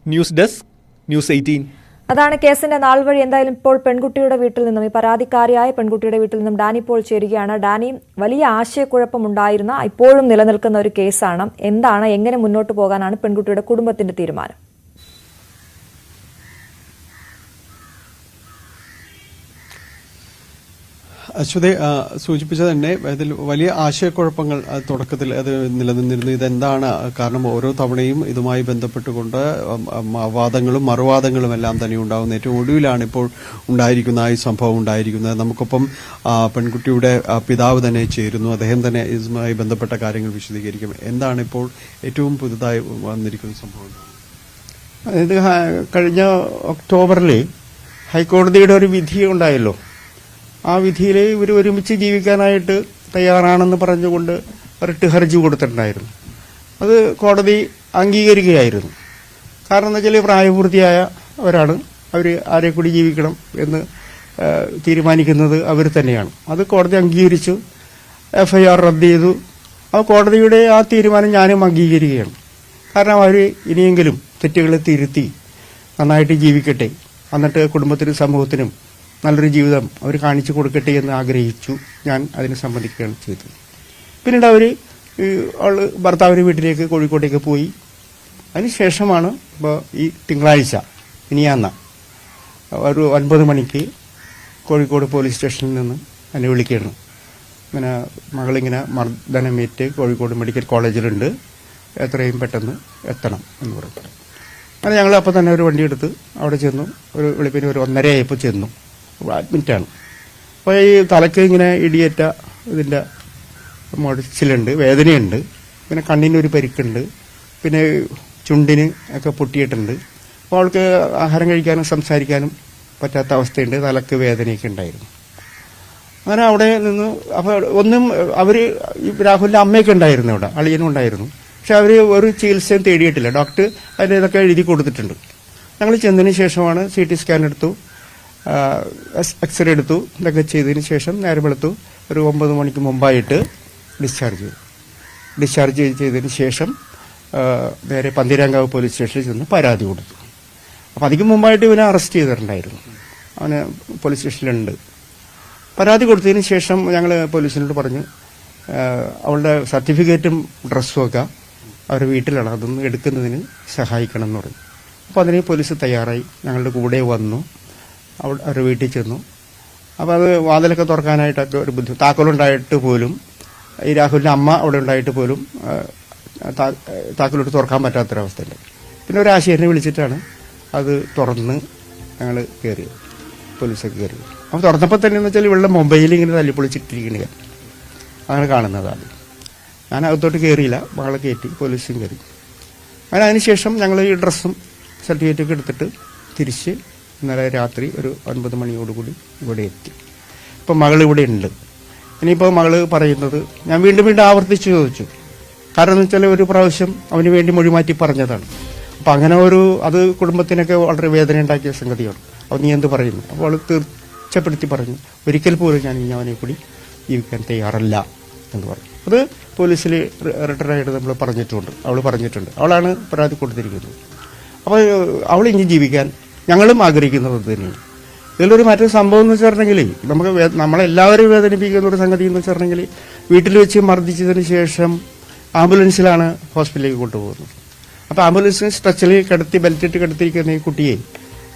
Speaker 5: News desk, news 18.
Speaker 1: അതാണ് കേസിന്റെ നാൾ വഴി. എന്തായാലും ഇപ്പോൾ പെൺകുട്ടിയുടെ വീട്ടിൽ നിന്നും, ഈ പരാതിക്കാരിയായ പെൺകുട്ടിയുടെ വീട്ടിൽ നിന്നും ഡാനി ഇപ്പോൾ ചേരുകയാണ്. ഡാനി, വലിയ ആശയക്കുഴപ്പമുണ്ടായിരുന്ന ഇപ്പോഴും നിലനിൽക്കുന്ന ഒരു കേസാണ്. എന്താണ്, എങ്ങനെ മുന്നോട്ട് പോകാനാണ് പെൺകുട്ടിയുടെ കുടുംബത്തിന്റെ തീരുമാനം?
Speaker 6: അശ്വതി സൂചിപ്പിച്ചത് തന്നെ ഇതിൽ വലിയ ആശയക്കുഴപ്പങ്ങൾ തുടക്കത്തിൽ അത് നിലനിന്നിരുന്നു. ഇതെന്താണ് കാരണം, ഓരോ തവണയും ഇതുമായി ബന്ധപ്പെട്ടുകൊണ്ട് വാദങ്ങളും മറുവാദങ്ങളും എല്ലാം തന്നെ ഉണ്ടാകുന്ന ഏറ്റവും ഒടുവിലാണ് ഇപ്പോൾ ഉണ്ടായിരിക്കുന്ന ഈ സംഭവം ഉണ്ടായിരിക്കുന്നത്. നമുക്കൊപ്പം പെൺകുട്ടിയുടെ പിതാവ് തന്നെ ചേരുന്നു. അദ്ദേഹം തന്നെ ഇതുമായി ബന്ധപ്പെട്ട കാര്യങ്ങൾ വിശദീകരിക്കും. എന്താണ് ഇപ്പോൾ ഏറ്റവും പുതുതായി വന്നിരിക്കുന്ന സംഭവം?
Speaker 7: അതായത് കഴിഞ്ഞ ഒക്ടോബറിൽ ഹൈക്കോടതിയുടെ ഒരു വിധി ഉണ്ടായല്ലോ. ആ വിധിയിൽ ഇവർ ഒരുമിച്ച് ജീവിക്കാനായിട്ട് തയ്യാറാണെന്ന് പറഞ്ഞുകൊണ്ട് റിട്ട് ഹർജി കൊടുത്തിട്ടുണ്ടായിരുന്നു. അത് കോടതി അംഗീകരിക്കുകയായിരുന്നു. കാരണം എന്താ വെച്ചാൽ പ്രായപൂർത്തിയായവരാണ്, അവർ ആരെ കൂടി ജീവിക്കണം എന്ന് തീരുമാനിക്കുന്നത് അവർ തന്നെയാണ്. അത് കോടതി അംഗീകരിച്ചു. FIR റദ്ദ് ചെയ്തു. ആ കോടതിയുടെ ആ തീരുമാനം ഞാനും അംഗീകരിക്കുകയാണ്. കാരണം അവർ ഇനിയെങ്കിലും തെറ്റുകൾ തിരുത്തി നന്നായിട്ട് ജീവിക്കട്ടെ, എന്നിട്ട് കുടുംബത്തിനും സമൂഹത്തിനും നല്ലൊരു ജീവിതം അവർ കാണിച്ചു കൊടുക്കട്ടെ എന്ന് ആഗ്രഹിച്ചു. ഞാൻ അതിനെ സമ്മതിക്കുകയാണ് ചെയ്തത്. പിന്നീട് അവർ ഭർത്താവിൻ്റെ വീട്ടിലേക്ക് കോഴിക്കോട്ടേക്ക് പോയി. അതിനുശേഷമാണ് ഇപ്പോൾ ഈ തിങ്കളാഴ്ച ഇനിയാന്ന ഒരു 9 മണിക്ക് കോഴിക്കോട് പോലീസ് സ്റ്റേഷനിൽ നിന്ന് എന്നെ വിളിക്കുന്നു. ഇങ്ങനെ മകളിങ്ങനെ മർദ്ദനമേറ്റ് കോഴിക്കോട് മെഡിക്കൽ കോളേജിലുണ്ട്, എത്രയും പെട്ടെന്ന് എത്തണം എന്ന് പറഞ്ഞു. അങ്ങനെ ഞങ്ങൾ അപ്പോൾ തന്നെ ഒരു വണ്ടിയെടുത്ത് അവിടെ ചെന്നു. ഒരു വെളുപ്പിന് ഒരു 1:30 ആയപ്പോൾ ചെന്നു. അഡ്മിറ്റാണ്. അപ്പോൾ ഈ തലയ്ക്ക് ഇങ്ങനെ ഇടിയേറ്റ ഇതിൻ്റെ മുടച്ചിലുണ്ട്, വേദനയുണ്ട്, പിന്നെ കണ്ണിനൊരു പരിക്കുണ്ട്, പിന്നെ ചുണ്ടിന് ഒക്കെ പൊട്ടിയിട്ടുണ്ട്. അപ്പോൾ അവൾക്ക് ആഹാരം കഴിക്കാനും സംസാരിക്കാനും പറ്റാത്ത അവസ്ഥയുണ്ട്, തലക്ക് വേദനയൊക്കെ ഉണ്ടായിരുന്നു. അങ്ങനെ അവിടെ നിന്ന് അപ്പോൾ ഒന്നും അവർ രാഹുലിൻ്റെ അമ്മയൊക്കെ ഉണ്ടായിരുന്നു, അവിടെ അളിയനും ഉണ്ടായിരുന്നു. പക്ഷെ അവർ ഒരു ചികിത്സയും തേടിയിട്ടില്ല. ഡോക്ടർ അതിൻ്റെ ഇതൊക്കെ എഴുതി കൊടുത്തിട്ടുണ്ട്. ഞങ്ങൾ ചെന്നതിന് ശേഷമാണ് CT സ്കാൻ എടുത്തു, എക്സ്റേ എടുത്തു, ഇതൊക്കെ ചെയ്തതിന് ശേഷം നേരം വെളുത്തു ഒരു 9 മണിക്ക് മുമ്പായിട്ട് ഡിസ്ചാർജ് ചെയ്തതിന് ശേഷം നേരെ പന്തീരാങ്കാവ് പോലീസ് സ്റ്റേഷനിൽ ചെന്ന് പരാതി കൊടുത്തു. അപ്പം അതിന് മുമ്പായിട്ട് ഇവനെ അറസ്റ്റ് ചെയ്തിട്ടുണ്ടായിരുന്നു. അവന് പോലീസ് സ്റ്റേഷനിലുണ്ട്. പരാതി കൊടുത്തതിന് ശേഷം ഞങ്ങൾ പോലീസിനോട് പറഞ്ഞു അവളുടെ സർട്ടിഫിക്കറ്റും ഡ്രസ്സും ഒക്കെ അവരുടെ വീട്ടിലാണ്, അതൊന്ന് എടുക്കുന്നതിന് സഹായിക്കണം എന്ന് പറഞ്ഞു. അപ്പോൾ അതിന് പോലീസ് തയ്യാറായി, ഞങ്ങളുടെ കൂടെ വന്നു, അവരുടെ വീട്ടിൽ ചെന്നു. അപ്പോൾ അത് വാതിലൊക്കെ തുറക്കാനായിട്ടൊക്കെ ഒരു ബുദ്ധിമുട്ട്, താക്കോലുണ്ടായിട്ട് പോലും ഈ രാഹുലിൻ്റെ അമ്മ അവിടെ ഉണ്ടായിട്ട് പോലും താക്കോലിട്ട് തുറക്കാൻ പറ്റാത്തൊരവസ്ഥയുണ്ട്. പിന്നെ ഒരു ആശയനെ വിളിച്ചിട്ടാണ് അത് തുറന്ന് ഞങ്ങൾ കയറിയത്, പോലീസൊക്കെ കയറിയത്. അപ്പോൾ തുറന്നപ്പോൾ തന്നെ എന്ന് വെച്ചാൽ ഇവളുടെ മൊബൈൽ ഇങ്ങനെ തല്ലിപ്പൊളിച്ചിട്ടിരിക്കണ അങ്ങനെ കാണുന്നതാണ്. ഞാൻ അകത്തോട്ട് കയറിയില്ല, മകളെ കയറ്റി, പോലീസും കയറി. അങ്ങനെ അതിനുശേഷം ഞങ്ങൾ ഈ ഡ്രസ്സും സർട്ടിഫിക്കറ്റൊക്കെ എടുത്തിട്ട് തിരിച്ച് ഇന്നലെ രാത്രി ഒരു 9 മണിയോടുകൂടി ഇവിടെ എത്തി. ഇപ്പം മകൾ ഇവിടെ ഉണ്ട്. ഇനിയിപ്പോൾ മകൾ പറയുന്നത് ഞാൻ വീണ്ടും ആവർത്തിച്ച് ചോദിച്ചു. കാരണം എന്ന് വെച്ചാൽ ഒരു പ്രാവശ്യം അവന് വേണ്ടി മൊഴി മാറ്റി പറഞ്ഞതാണ്. അപ്പം അങ്ങനെ അത് കുടുംബത്തിനൊക്കെ വളരെ വേദന ഉണ്ടാക്കിയ സംഗതിയാണ്. അപ്പോൾ നീ എന്ത് പറയുന്നു? അപ്പോൾ അവൾ തീർച്ചപ്പെടുത്തി പറഞ്ഞു, ഒരിക്കൽ പോലും ഞാൻ ഇനി അവനെ കൂടി ജീവിക്കാൻ തയ്യാറല്ല എന്ന് പറഞ്ഞു. അത് പോലീസിൽ റിട്ടയറായിട്ട് നമ്മൾ പറഞ്ഞിട്ടുണ്ട്, അവൾ പറഞ്ഞിട്ടുണ്ട്. അവളാണ് പരാതി കൊടുത്തിരിക്കുന്നത്. അപ്പോൾ അവൾ ഇനി ജീവിക്കാൻ ഞങ്ങളും ആഗ്രഹിക്കുന്നത് തന്നെയാണ്. ഇതിലൊരു മറ്റൊരു സംഭവം എന്ന് വെച്ചിട്ടുണ്ടെങ്കിൽ നമ്മളെല്ലാവരും വേദനിപ്പിക്കുന്ന ഒരു സംഗതി എന്ന് വെച്ചിട്ടുണ്ടെങ്കിൽ വീട്ടിൽ വെച്ച് മർദ്ദിച്ചതിന് ശേഷം ആംബുലൻസിലാണ് ഹോസ്പിറ്റലിലേക്ക് കൊണ്ടുപോകുന്നത്. അപ്പോൾ ആംബുലൻസിന് സ്ട്രെച്ചറിൽ കിടത്തി ബെൽറ്റിട്ട് കിടത്തിയിരിക്കുന്ന ഈ കുട്ടിയെ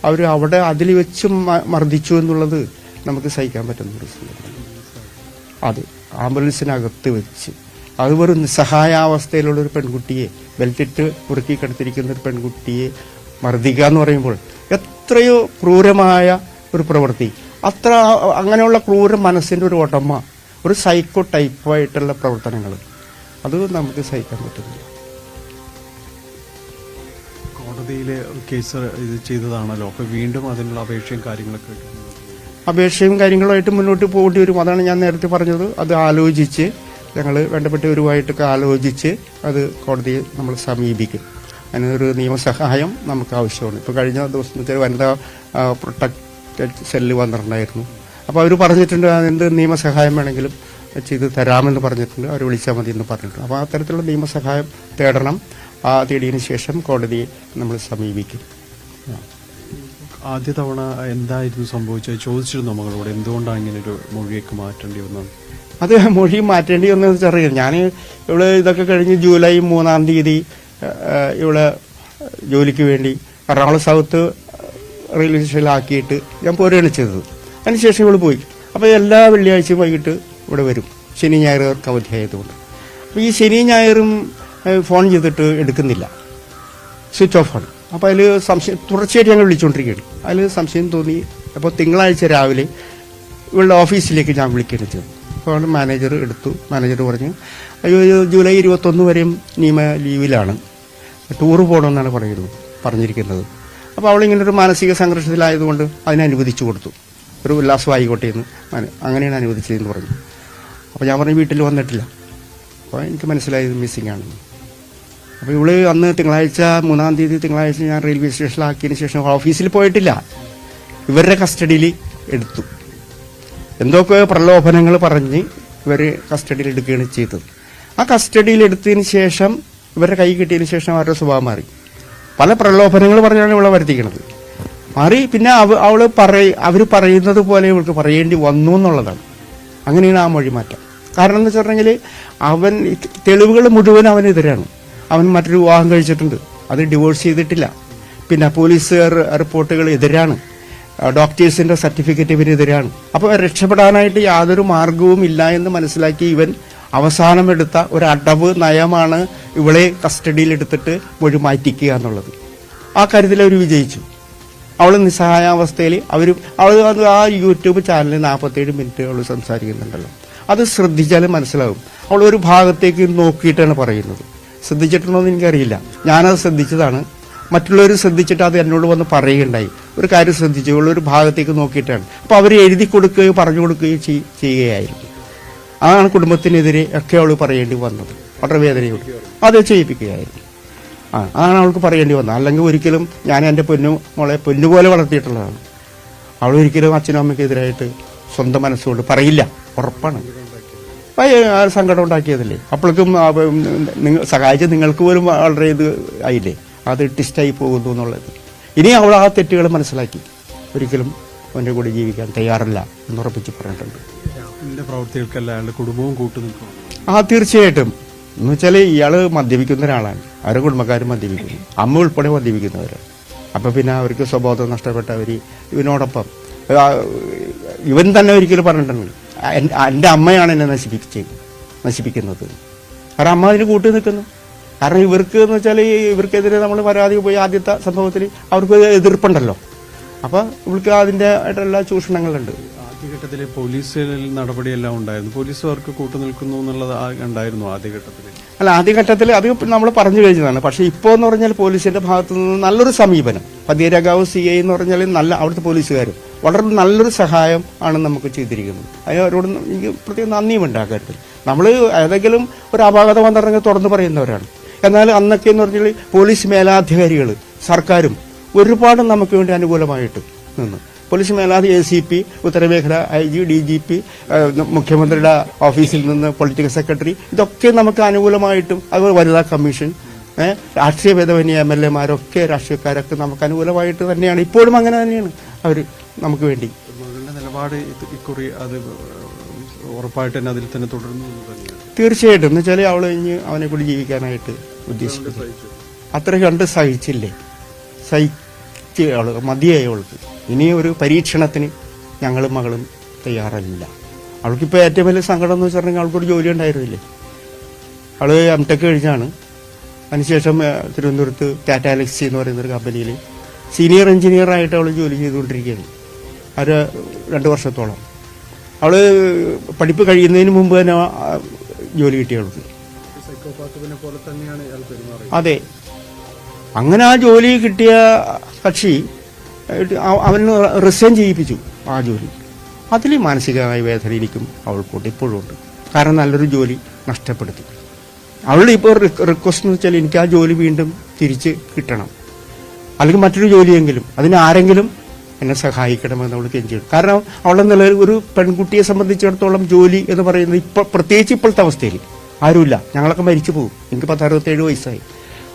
Speaker 7: അവർ അവിടെ അതിൽ വെച്ച് മർദ്ദിച്ചു എന്നുള്ളത് നമുക്ക് സഹിക്കാൻ പറ്റുന്ന ഒരു സംഗതി. അത് ആംബുലൻസിനകത്ത് വെച്ച് അത് വെറും നിസ്സഹായാവസ്ഥയിലുള്ള ഒരു പെൺകുട്ടിയെ, ബെൽറ്റിട്ട് കുറുക്കി കിടത്തിരിക്കുന്ന ഒരു പെൺകുട്ടിയെ മർദ്ദിക്കുക എന്ന് പറയുമ്പോൾ എത്രയോ ക്രൂരമായ ഒരു പ്രവൃത്തി. അങ്ങനെയുള്ള ക്രൂര മനസ്സിൻ്റെ ഒരു ഓട്ടമ്മ, ഒരു സൈക്കോ ടൈപ്പായിട്ടുള്ള പ്രവർത്തനങ്ങൾ, അത് നമുക്ക് സഹിക്കാൻ പറ്റുന്നില്ല.
Speaker 6: കോടതിയിലെ കേസ് ഇത് ചെയ്തതാണല്ലോ, അപ്പോൾ വീണ്ടും അതിനുള്ള അപേക്ഷയും
Speaker 7: കാര്യങ്ങളുമായിട്ട് മുന്നോട്ട് പോകേണ്ടി വരും. അതാണ് ഞാൻ നേരത്തെ പറഞ്ഞത്. അത് ആലോചിച്ച് ഞങ്ങൾ വേണ്ടപ്പെട്ടവരുമായിട്ടൊക്കെ ആലോചിച്ച് അത് കോടതിയെ നമ്മൾ സമീപിക്കും. അതിനൊരു നിയമസഹായം നമുക്ക് ആവശ്യമാണ്. ഇപ്പോൾ കഴിഞ്ഞ ദിവസം വെച്ചാൽ വനിതാ പ്രൊട്ടക്റ്റഡ് സെല്ല് വന്നിട്ടുണ്ടായിരുന്നു. അപ്പോൾ അവർ പറഞ്ഞിട്ടുണ്ട് എന്ത് നിയമസഹായം വേണമെങ്കിലും ചെയ്ത് തരാമെന്ന് പറഞ്ഞിട്ടുണ്ട്. അവർ വിളിച്ചാൽ മതി എന്ന് പറഞ്ഞിട്ടുണ്ട്. അപ്പോൾ അത്തരത്തിലുള്ള നിയമസഹായം തേടണം. തേടിയതിനു ശേഷം കോടതിയെ നമ്മൾ സമീപിക്കും.
Speaker 6: ആദ്യ തവണ എന്തായിരുന്നു സംഭവിച്ചത്? ചോദിച്ചിരുന്നു മകളോട് എന്തുകൊണ്ടാണ് ഇങ്ങനെ ഒരു മൊഴിയൊക്കെ മാറ്റേണ്ടി വന്നത്?
Speaker 7: അത് മൊഴി മാറ്റേണ്ടി വന്നതെന്ന് വെച്ചറിയാം. ഞാൻ ഇവിടെ ഇതൊക്കെ കഴിഞ്ഞ് ജൂലൈ 3-ാം തീയതി ഇവിടെ ജോലിക്ക് വേണ്ടി എറണാകുളം സൗത്ത് റെയിൽവേ സ്റ്റേഷനിലാക്കിയിട്ട് ഞാൻ പോരുകയാണ് ചെയ്തത്. അതിനുശേഷം ഇവിടെ പോയി. അപ്പോൾ എല്ലാ വെള്ളിയാഴ്ചയും വൈകിട്ട് ഇവിടെ വരും, ശനി ഞായർക്ക് അവധിയായതുകൊണ്ട്. അപ്പോൾ ഈ ശനി ഞായറും ഫോൺ ചെയ്തിട്ട് എടുക്കുന്നില്ല, സ്വിച്ച് ഓഫ് ആണ്. അപ്പോൾ അതിൽ സംശയം തുടർച്ചയായിട്ട് ഞങ്ങൾ വിളിച്ചുകൊണ്ടിരിക്കുകയാണ്. അതിൽ സംശയം തോന്നി. അപ്പോൾ തിങ്കളാഴ്ച രാവിലെ ഇവളുടെ ഓഫീസിലേക്ക് ഞാൻ വിളിക്കുകയാണ് ചെയ്തു. അപ്പോൾ മാനേജർ എടുത്തു. മാനേജർ പറഞ്ഞു ജൂലൈ 21 വരെയും നിയമ ലീവിലാണ്, ടൂറ് പോകണമെന്നാണ് പറഞ്ഞിരിക്കുന്നത്. അപ്പോൾ അവളിങ്ങനൊരു മാനസിക സംഘർഷത്തിലായതുകൊണ്ട് അതിനെ അനുവദിച്ചു കൊടുത്തു. ഒരു ഉല്ലാസമായിക്കോട്ടെ എന്ന് അങ്ങനെയാണ് അനുവദിച്ചതെന്ന് പറഞ്ഞു. അപ്പോൾ ഞാൻ പറഞ്ഞു വീട്ടിൽ വന്നിട്ടില്ല. അപ്പോൾ എനിക്ക് മനസ്സിലായത് മിസ്സിംഗ് ആണെന്ന്. അപ്പോൾ ഇവള് അന്ന് തിങ്കളാഴ്ച 3-ാം തീയതി തിങ്കളാഴ്ച ഞാൻ റെയിൽവേ സ്റ്റേഷനിലാക്കിയതിന് ശേഷം ഓഫീസിൽ പോയിട്ടില്ല, ഇവരുടെ കസ്റ്റഡിയിൽ എടുത്തു. എന്തൊക്കെ പ്രലോഭനങ്ങൾ പറഞ്ഞ് ഇവർ കസ്റ്റഡിയിൽ എടുക്കുകയാണ് ചെയ്തത്. ആ കസ്റ്റഡിയിൽ എടുത്തതിന് ശേഷം ഇവരുടെ കൈ കിട്ടിയതിന് ശേഷം അവരുടെ സ്വഭാവം മാറി. പല പ്രലോഭനങ്ങൾ പറഞ്ഞാണ് ഇവളെ വരുത്തിക്കുന്നത്. മാറി. പിന്നെ അവർ പറയുന്നത് പോലെ ഇവൾക്ക് പറയേണ്ടി വന്നു എന്നുള്ളതാണ്. അങ്ങനെയാണ് ആ മൊഴി മാറ്റം. കാരണം എന്ന് വെച്ചിട്ടുണ്ടെങ്കിൽ തെളിവുകൾ മുഴുവൻ അവനെതിരാണ്. അവൻ മറ്റൊരു വിവാഹം കഴിച്ചിട്ടുണ്ട്, അത് ഡിവോഴ്സ് ചെയ്തിട്ടില്ല. പിന്നെ പോലീസ് റിപ്പോർട്ടുകൾ എതിരാണ്, ഡോക്ടേഴ്സിന്റെ സർട്ടിഫിക്കറ്റ് ഇവരെതിരാണ്. അപ്പോൾ രക്ഷപ്പെടാനായിട്ട് യാതൊരു മാർഗവും ഇല്ല എന്ന് മനസ്സിലാക്കി ഇവൻ അവസാനമെടുത്ത ഒരു അടവ് നയമാണ് ഇവളെ കസ്റ്റഡിയിൽ എടുത്തിട്ട് മൊഴി മാറ്റിക്കുക എന്നുള്ളത്. ആ കാര്യത്തിൽ അവർ വിജയിച്ചു. അവൾ നിസ്സഹായാവസ്ഥയിൽ അവൾ ആ യൂട്യൂബ് ചാനലിൽ 47 മിനിറ്റ് അവൾ സംസാരിക്കുന്നുണ്ടല്ലോ. അത് ശ്രദ്ധിച്ചാൽ മനസ്സിലാവും. അവൾ ഒരു ഭാഗത്തേക്ക് നോക്കിയിട്ടാണ് പറയുന്നത്. ശ്രദ്ധിച്ചിട്ടുണ്ടോ എന്ന് എനിക്കറിയില്ല. ഞാനത് ശ്രദ്ധിച്ചതാണ്. മറ്റുള്ളവർ ശ്രദ്ധിച്ചിട്ട് അത് എന്നോട് വന്ന് പറയുകയുണ്ടായി. ഒരു കാര്യം ശ്രദ്ധിച്ചു, ഒരു ഭാഗത്തേക്ക് നോക്കിയിട്ടാണ്. അപ്പോൾ അവർ എഴുതി കൊടുക്കുകയോ പറഞ്ഞു കൊടുക്കുകയോ ചെയ്യുകയായിരുന്നു. അതാണ് കുടുംബത്തിനെതിരെ ഒക്കെ അവൾ പറയേണ്ടി വന്നത്. വളരെ വേദനയോട് അത് ചെയ്യിപ്പിക്കുകയായിരുന്നു. അതാണ് അവൾക്ക് പറയേണ്ടി വന്നത്. അല്ലെങ്കിൽ ഒരിക്കലും ഞാൻ എൻ്റെ മോളെ പൊന്നുപോലെ വളർത്തിയിട്ടുള്ളതാണ്. അവൾ ഒരിക്കലും അച്ഛനും അമ്മയ്ക്കെതിരായിട്ട് സ്വന്തം മനസ്സുകൊണ്ട് പറയില്ല, ഉറപ്പാണ്. സങ്കടം ഉണ്ടാക്കിയതല്ലേ. അപ്പോഴേക്കും സഹായിച്ച് നിങ്ങൾക്ക് പോലും വളരെ ഇത് ആയില്ലേ, അത് ടിസ്റ്റായി പോകുന്നു എന്നുള്ളത്. ഇനി അവൾ ആ തെറ്റുകൾ മനസ്സിലാക്കി ഒരിക്കലും അവൻ്റെ കൂടെ ജീവിക്കാൻ തയ്യാറല്ല എന്നുറപ്പിച്ച് പറഞ്ഞിട്ടുണ്ട്.
Speaker 6: പ്രവൃത്തികൾക്കല്ല അയാളുടെ കുടുംബവും കൂട്ടുനിൽക്കും.
Speaker 7: തീർച്ചയായിട്ടും. എന്ന് വെച്ചാൽ ഇയാൾ മദ്യപിക്കുന്ന ഒരാളാണ്. അവരുടെ കുടുംബക്കാരും മദ്യപിക്കുന്നു, അമ്മ ഉൾപ്പെടെ മദ്യപിക്കുന്നവരാണ്. അപ്പം പിന്നെ അവർക്ക് സ്വബോധം നഷ്ടപ്പെട്ടവർ ഇവനോടൊപ്പം ഇവൻ തന്നെ ഒരിക്കലും പറഞ്ഞിട്ടുണ്ട്, എൻ്റെ അമ്മയാണ് എന്നെ നശിപ്പിക്കുന്നത്. കാരണം അമ്മ അതിന് കൂട്ടി നിൽക്കുന്നു. കാരണം ഇവർക്ക് എന്ന് വെച്ചാൽ ഇവർക്കെതിരെ നമ്മൾ പരാതി പോയി ആദ്യത്തെ സംഭവത്തിൽ അവർക്ക് എതിർപ്പുണ്ടല്ലോ. അപ്പോൾ ഇവർക്ക് അതിൻ്റെ ആയിട്ടുള്ള ചൂഷണങ്ങളുണ്ട്.
Speaker 6: ആദ്യഘട്ടത്തിൽ പോലീസിൽ നടപടിയെല്ലാം ഉണ്ടായിരുന്നു. പോലീസുകാർക്ക് കൂട്ടുനിൽക്കുന്നു എന്നുള്ളത് ഉണ്ടായിരുന്നു ആദ്യഘട്ടത്തിൽ.
Speaker 7: അല്ല, ആദ്യഘട്ടത്തിൽ അത് നമ്മൾ പറഞ്ഞു കഴിഞ്ഞതാണ്. പക്ഷേ ഇപ്പോൾ എന്ന് പറഞ്ഞാൽ പോലീസിന്റെ ഭാഗത്തു നിന്ന് നല്ലൊരു സമീപനം, പതിയരകാവ് CI എന്ന് പറഞ്ഞാൽ നല്ല അവിടുത്തെ പോലീസുകാരും വളരെ നല്ലൊരു സഹായം ആണ് നമുക്ക് ചെയ്തിരിക്കുന്നത്. അവരോട് എനിക്ക് പ്രത്യേകം നന്ദിയുമുണ്ട് ആ കാര്യത്തിൽ. നമ്മൾ ഏതെങ്കിലും ഒരു അപാകത വന്നിറങ്ങി തുറന്നു പറയുന്നവരാണ്. എന്നാൽ അന്നൊക്കെ എന്ന് പറഞ്ഞാൽ പോലീസ് മേലാധികാരികൾ സർക്കാരും ഒരുപാട് നമുക്ക് വേണ്ടി അനുകൂലമായിട്ട് നിന്ന്. പോലീസ് മേലാധി ACP, ഉത്തരമേഖല IG, DGP, മുഖ്യമന്ത്രിയുടെ ഓഫീസിൽ നിന്ന് പൊളിറ്റിക്കൽ സെക്രട്ടറി, ഇതൊക്കെ നമുക്ക് അനുകൂലമായിട്ടും, അതുപോലെ വനിതാ കമ്മീഷൻ, രാഷ്ട്രീയ ഭേദമന്യ MLA മാരൊക്കെ രാഷ്ട്രീയക്കാരൊക്കെ നമുക്ക് അനുകൂലമായിട്ട് തന്നെയാണ്. ഇപ്പോഴും അങ്ങനെ തന്നെയാണ് അവർ നമുക്ക് വേണ്ടി.
Speaker 6: മകളുടെ നിലപാട് ഇക്കുറി അത് ഉറപ്പായിട്ട് തന്നെ അതിൽ തന്നെ തുടരുന്നു.
Speaker 7: തീർച്ചയായിട്ടും. എന്ന് വെച്ചാൽ അവൾ ഇനി അവനെ കൂടി ജീവിക്കാനായിട്ട് ഉദ്ദേശിക്കുന്നു. അത്ര കണ്ട് സഹിച്ചില്ലേ, അവൾ മതിയായി. അവൾക്ക് ഇനി ഒരു പരീക്ഷണത്തിന് ഞങ്ങളും മകളും തയ്യാറല്ല. അവൾക്കിപ്പോൾ ഏറ്റവും വലിയ സങ്കടം എന്ന് വെച്ചിട്ടുണ്ടെങ്കിൽ അവൾക്കൊരു ജോലി ഉണ്ടായിരുന്നില്ലേ. അവൾ M.Tech കഴിഞ്ഞാണ്. അതിനുശേഷം തിരുവനന്തപുരത്ത് ടാറ്റ എലക്സി എന്ന് പറയുന്നൊരു കമ്പനിയിൽ സീനിയർ എഞ്ചിനീയറായിട്ട് അവൾ ജോലി ചെയ്തുകൊണ്ടിരിക്കുകയാണ്. ഒരു 2 വർഷത്തോളം. അവൾ പഠിപ്പ് കഴിയുന്നതിന് മുമ്പ് തന്നെ ജോലി കിട്ടി അവൾക്ക്. അതെ, അങ്ങനെ ആ ജോലി കിട്ടിയ കക്ഷി അവന് റിസൈൻ ചെയ്യിപ്പിച്ചു ആ ജോലി. അതിൽ മാനസികമായ വേദന എനിക്കും അവൾക്കൊണ്ട് ഇപ്പോഴും ഉണ്ട്. കാരണം നല്ലൊരു ജോലി നഷ്ടപ്പെടുത്തി. അവളുടെ ഇപ്പോൾ റിക്വസ്റ്റ് എന്ന് വെച്ചാൽ എനിക്ക് ആ ജോലി വീണ്ടും തിരിച്ച് കിട്ടണം, അല്ലെങ്കിൽ മറ്റൊരു ജോലിയെങ്കിലും, അതിന് ആരെങ്കിലും എന്നെ സഹായിക്കണമെന്ന് അവൾ കെഞ്ചിടും. കാരണം അവളുടെ നിലയിൽ ഒരു പെൺകുട്ടിയെ സംബന്ധിച്ചിടത്തോളം ജോലി എന്ന് പറയുന്നത് ഇപ്പോൾ പ്രത്യേകിച്ച് ഇപ്പോഴത്തെ അവസ്ഥയിൽ ആരുമില്ല. ഞങ്ങളൊക്കെ മരിച്ചു പോകും. എനിക്ക് 67 വയസ്സായി.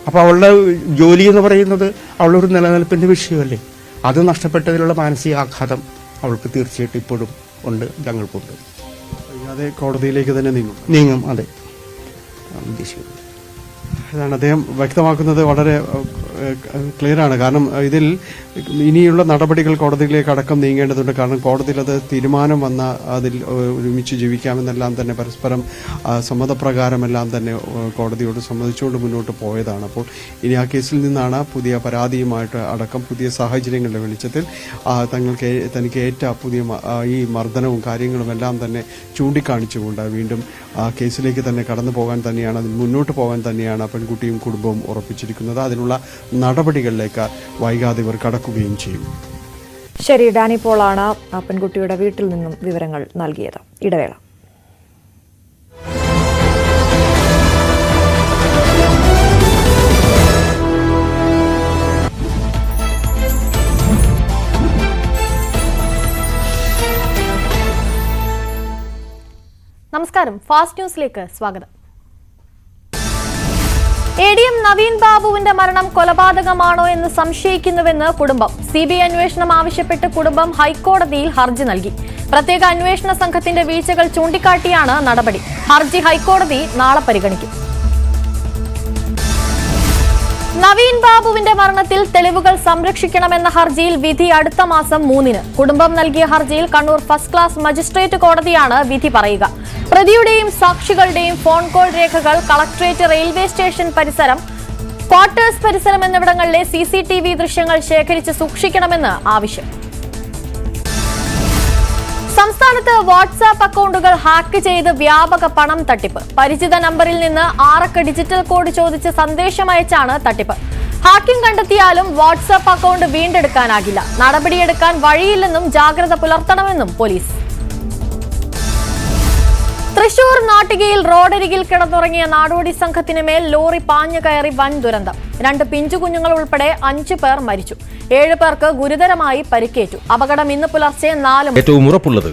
Speaker 7: അപ്പോൾ അവളുടെ ജോലി എന്ന് പറയുന്നത് അവളൊരു നിലനിൽപ്പിൻ്റെ വിഷയമല്ലേ. അത് നഷ്ടപ്പെട്ടതിലുള്ള മാനസികാഘാതം അവൾക്ക് തീർച്ചയായിട്ടും ഇപ്പോഴും ഉണ്ട്, ഞങ്ങൾക്കുണ്ട്.
Speaker 6: അതെ, കോടതിയിലേക്ക് തന്നെ
Speaker 7: നീങ്ങും. അതെ, ഉദ്ദേശിക്കുന്നത്
Speaker 6: അതാണ് അദ്ദേഹം വ്യക്തമാക്കുന്നത്. വളരെ ക്ലിയറാണ്. കാരണം ഇതിൽ ഇനിയുള്ള നടപടികൾ കോടതിയിലേക്ക് അടക്കം നീങ്ങേണ്ടതുണ്ട്. കാരണം കോടതിയിൽ അത് തീരുമാനം വന്ന അതിൽ ഒരുമിച്ച് ജീവിക്കാമെന്നെല്ലാം തന്നെ പരസ്പരം സമ്മതപ്രകാരമെല്ലാം തന്നെ കോടതിയോട് സമ്മതിച്ചുകൊണ്ട് മുന്നോട്ട് പോയതാണ്. അപ്പോൾ ഇനി ആ കേസിൽ നിന്നാണ് പുതിയ പരാതിയുമായിട്ട് അടക്കം പുതിയ സാഹചര്യങ്ങളുടെ വെളിച്ചത്തിൽ തനിക്ക് ഏറ്റ പുതിയ ഈ മർദ്ദനവും കാര്യങ്ങളും എല്ലാം തന്നെ ചൂണ്ടിക്കാണിച്ചുകൊണ്ട് വീണ്ടും ആ കേസിലേക്ക് തന്നെ കടന്നു പോകാൻ തന്നെയാണ്, അതിൽ മുന്നോട്ട് പോകാൻ തന്നെയാണ് പെൺകുട്ടിയും കുടുംബവും ഉറപ്പിച്ചിരിക്കുന്നത്. അതിനുള്ള നടപടികളിലേക്ക് വൈകാതെ ഇവർ കടക്കുകയും ചെയ്യും.
Speaker 1: ശരി, ഡാനി പോളാണ് പെൺകുട്ടിയുടെ വീട്ടിൽ നിന്നും വിവരങ്ങൾ നൽകിയത്. ഇടവേള.
Speaker 8: നമസ്കാരം, ഫാസ്റ്റ് ന്യൂസിലേക്ക് സ്വാഗതം. ADM നവീൻ ബാബുവിന്റെ മരണം കൊലപാതകമാണോ എന്ന് സംശയിക്കുന്നുവെന്ന് കുടുംബം. CBI അന്വേഷണം ആവശ്യപ്പെട്ട് കുടുംബം ഹൈക്കോടതിയിൽ ഹർജി നൽകി. പ്രത്യേക അന്വേഷണ സംഘത്തിന്റെ വീഴ്ചകൾ ചൂണ്ടിക്കാട്ടിയാണ് നടപടി. ഹർജി ഹൈക്കോടതി നാളെ പരിഗണിക്കും. നവീൻ ബാബുവിന്റെ മരണത്തിൽ തെളിവുകൾ സംരക്ഷിക്കണമെന്ന ഹർജിയിൽ വിധി അടുത്ത മാസം 3-ന്. കുടുംബം നൽകിയ ഹർജിയിൽ കണ്ണൂർ ഫസ്റ്റ് ക്ലാസ് മജിസ്ട്രേറ്റ് കോടതിയാണ് വിധി പറയുക. പ്രതിയുടെയും സാക്ഷികളുടെയും ഫോൺ കോൾ രേഖകൾ കളക്ടറേറ്റ് റെയിൽവേ സ്റ്റേഷൻ പരിസരം ക്വാർട്ടേഴ്സ് പരിസരം എന്നിവിടങ്ങളിലെ CCTV ദൃശ്യങ്ങൾ ശേഖരിച്ച് സൂക്ഷിക്കണമെന്ന് ആവശ്യം. സംസ്ഥാനത്ത് വാട്സാപ്പ് അക്കൗണ്ടുകൾ ഹാക്ക് ചെയ്ത് വ്യാപക പണം തട്ടിപ്പ്. പരിചിത നമ്പറിൽ നിന്ന് 6 അക്ക ഡിജിറ്റൽ കോഡ് ചോദിച്ച് സന്ദേശം അയച്ചാണ് തട്ടിപ്പ്. ഹാക്കിംഗ് കണ്ടെത്തിയാലും വാട്സാപ്പ് അക്കൗണ്ട് വീണ്ടെടുക്കാനാകില്ല. നടപടിയെടുക്കാൻ വഴിയില്ലെന്നും ജാഗ്രത പുലർത്തണമെന്നും പോലീസ്. തൃശൂർ നാട്ടികയിൽ റോഡരികിൽ കിടന്നുറങ്ങിയ നാടോടി സംഘത്തിന് മേൽ ലോറി പാഞ്ഞു കയറി വൻ ദുരന്തം. 2 പിഞ്ചു കുഞ്ഞുങ്ങൾ ഉൾപ്പെടെ 5 പേർ മരിച്ചു. 7 പേർക്ക് ഗുരുതരമായി പരിക്കേറ്റു. അപകടം ഇന്ന് പുലർച്ചെ 4
Speaker 9: ഏറ്റവും ഉറപ്പുള്ളത്.